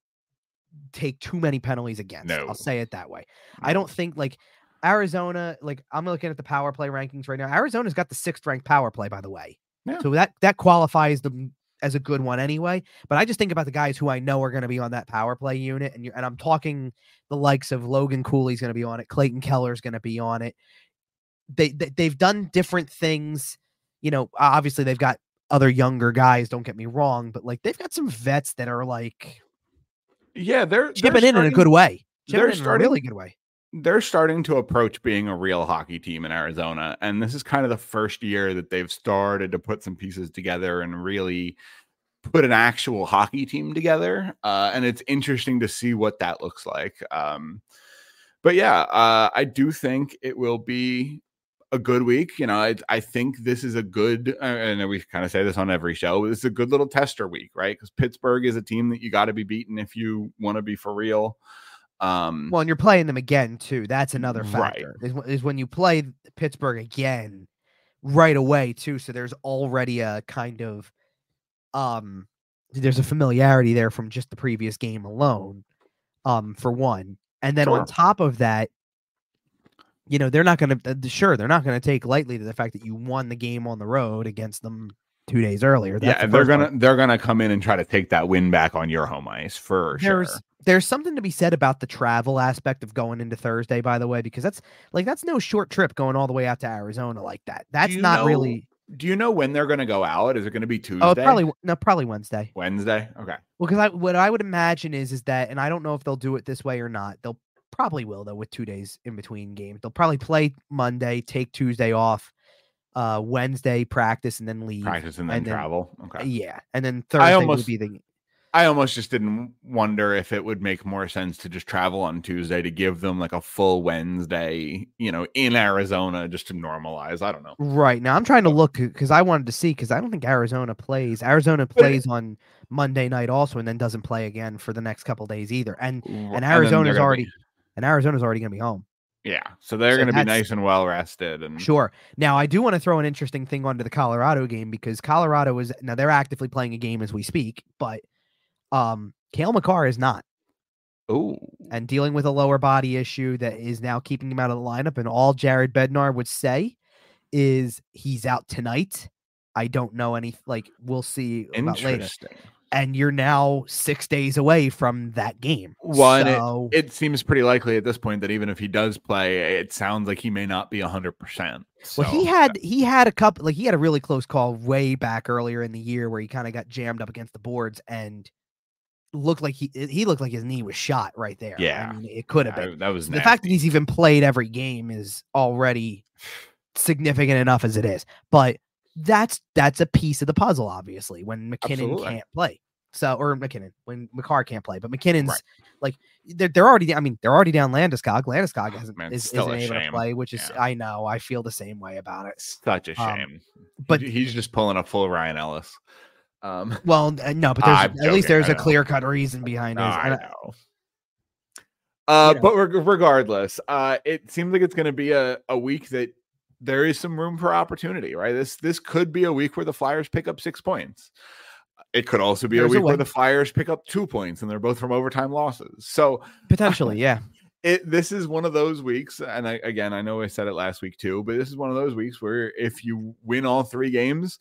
take too many penalties against. No. I'll say it that way. No. I don't think Arizona, I'm looking at the power play rankings right now. Arizona's got the 6th ranked power play, by the way. Yeah. So that qualifies them as a good one anyway. But I just think about the guys who I know are going to be on that power play unit. And I'm talking the likes of Logan Cooley's going to be on it. Clayton Keller's going to be on it. They've done different things. Obviously they've got other younger guys, don't get me wrong, but they've got some vets that are they're chipping in a good way. They're starting in a really good way. They're starting to approach being a real hockey team in Arizona. And this is kind of the first year that they've started to put some pieces together and really put an actual hockey team together. And it's interesting to see what that looks like. I do think it will be a good week. I think this is a good, and we kind of say this on every show, this is a good little tester week, right? Because Pittsburgh is a team that you got to be beaten if you want to be for real. And you're playing them again too. That's another factor. Right. Is when you play Pittsburgh again right away too. So there's already a kind of there's a familiarity there from just the previous game alone. For one, and then on top of that, they're not going to take lightly to the fact that you won the game on the road against them 2 days earlier. They're gonna come in and try to take that win back on your home ice for sure. There's something to be said about the travel aspect of going into Thursday, by the way, because that's no short trip going all the way out to Arizona like that. That's not really. Do you know when they're going to go out? Is it going to be Tuesday? Oh, probably Wednesday. Wednesday. Okay. Well, because what I would imagine is that, and I don't know if they'll do it this way or not. They'll probably will though, with 2 days in between games. They'll probably play Monday, take Tuesday off, Wednesday practice, and then leave. Practice and then travel. Okay. Yeah, and then Thursday would be the. I almost just didn't wonder if it would make more sense to just travel on Tuesday to give them a full Wednesday, in Arizona just to normalize. I don't know. Right. Now I'm trying to look because I wanted to see, because I don't think Arizona plays. Arizona plays on Monday night also, and then doesn't play again for the next couple days either. And Arizona's already going to be home. Yeah. So they're going to be nice and well rested. And sure. Now I do want to throw an interesting thing onto the Colorado game, because Colorado they're actively playing a game as we speak, but Cale Makar is not. Oh, and dealing with a lower body issue that is now keeping him out of the lineup. And all Jared Bednar would say is he's out tonight. I don't know we'll see about later. And you're now 6 days away from that game. Well, so it seems pretty likely at this point that even if he does play, it sounds like he may not be 100%. So. Well, he had a couple, he had a really close call way back earlier in the year where he kind of got jammed up against the boards and looked like he looked like his knee was shot right there. Yeah, I mean, it could have been. That was the fact that he's even played every game is already significant enough as it is. But that's a piece of the puzzle, obviously, when McKinnon can't play. So, or McKinnon, when McCarr can't play, but McKinnon's they're already down Landeskog. Landeskog isn't able to play, which is, I know, I feel the same way about it. Such a shame. But he's just pulling a full Ryan Ellis. Well, no, but at least there's a clear-cut reason behind it. I know. But regardless, it seems like it's going to be a week that there is some room for opportunity, right? This could be a week where the Flyers pick up 6 points. It could also be a week where the Flyers pick up 2 points and they're both from overtime losses. So potentially, yeah. This is one of those weeks, and I know I said it last week too, but this is one of those weeks where if you win all 3 games,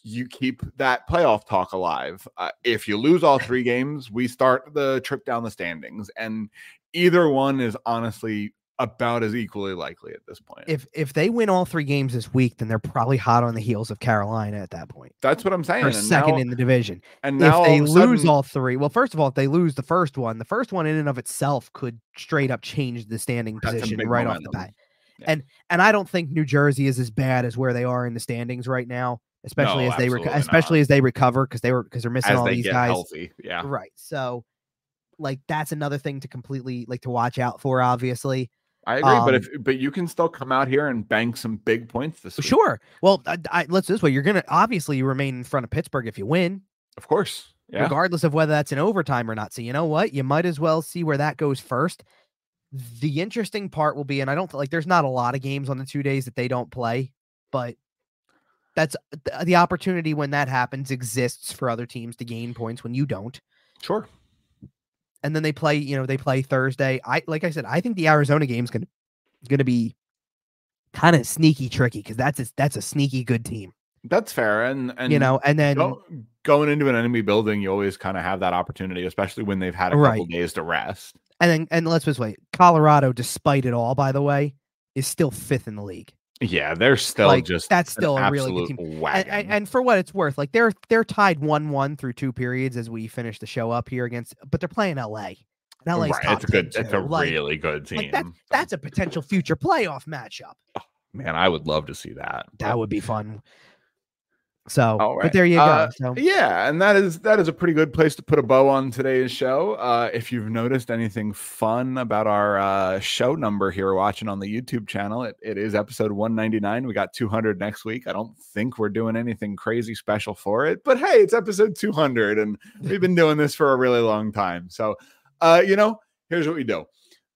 you keep that playoff talk alive. If you lose all 3 games, we start the trip down the standings, and either one is honestly about as equally likely at this point. If they win all 3 games this week, then they're probably hot on the heels of Carolina at that point. That's what I'm saying. They're second in the division. And now if they lose all 3, well, first of all, if they lose the first one in and of itself could straight up change the standing position right off the bat. Yeah. And I don't think New Jersey is as bad as where they are in the standings right now, especially as they recover because they're missing all these guys. Healthy. Yeah. Right. So that's another thing to completely to watch out for, obviously. I agree, but you can still come out here and bank some big points this week. Sure. Well, let's this way. You're gonna obviously remain in front of Pittsburgh if you win, of course, regardless of whether that's in overtime or not. So you know what? You might as well see where that goes first. The interesting part will be, and I don't there's not a lot of games on the 2 days that they don't play, but that's the opportunity when that happens exists for other teams to gain points when you don't. Sure. And then they play Thursday. Like I said, I think the Arizona game is going to be kind of sneaky tricky because that's a sneaky good team. That's fair. And and then going into an enemy building, you always kind of have that opportunity, especially when they've had a couple days to rest. And let's just wait. Colorado, despite it all, by the way, is still 5th in the league. Yeah, they're still that's still a really good team. And for what it's worth, they're tied 1-1 through 2 periods as we finish the show up here but they're playing LA. And LA's top 10 it's a really good team. That's a potential future playoff matchup. Oh, man, I would love to see that. That would be fun. So, but there you go. Yeah, and that is a pretty good place to put a bow on today's show. If you've noticed anything fun about our show number here watching on the YouTube channel, it is episode 199. We got 200 next week. I don't think we're doing anything crazy special for it, but hey, it's episode 200, and we've been doing this for a really long time. So, here's what we do.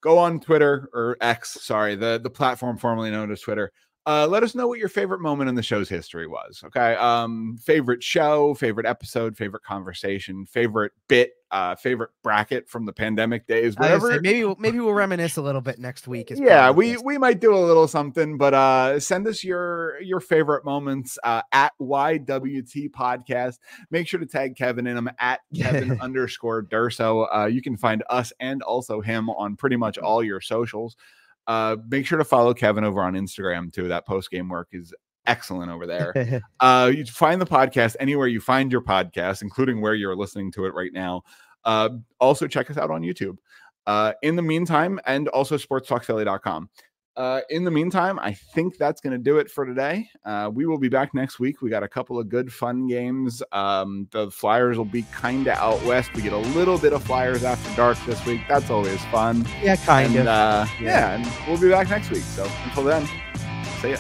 Go on Twitter or X, the platform formerly known as Twitter. Let us know what your favorite moment in the show's history was. Okay. Favorite show, favorite episode, favorite conversation, favorite bit, favorite bracket from the pandemic days, whatever. Maybe we'll reminisce a little bit next week. Yeah, we might do a little something, but send us your favorite moments at YWT Podcast. Make sure to tag Kevin in them at Kevin_Durso. You can find us and also him on pretty much all your socials. Make sure to follow Kevin over on Instagram too. That post-game work is excellent over there. You find the podcast anywhere you find your podcast, including where you're listening to it right now. Also check us out on YouTube. In the meantime, and also sportstalkphilly.com. In the meantime, I think that's going to do it for today. We will be back next week. We got a couple of good, fun games. The Flyers will be kind of out west. We get a little bit of Flyers after dark this week. That's always fun. Yeah, kind of. Yeah, and we'll be back next week. So until then, see ya.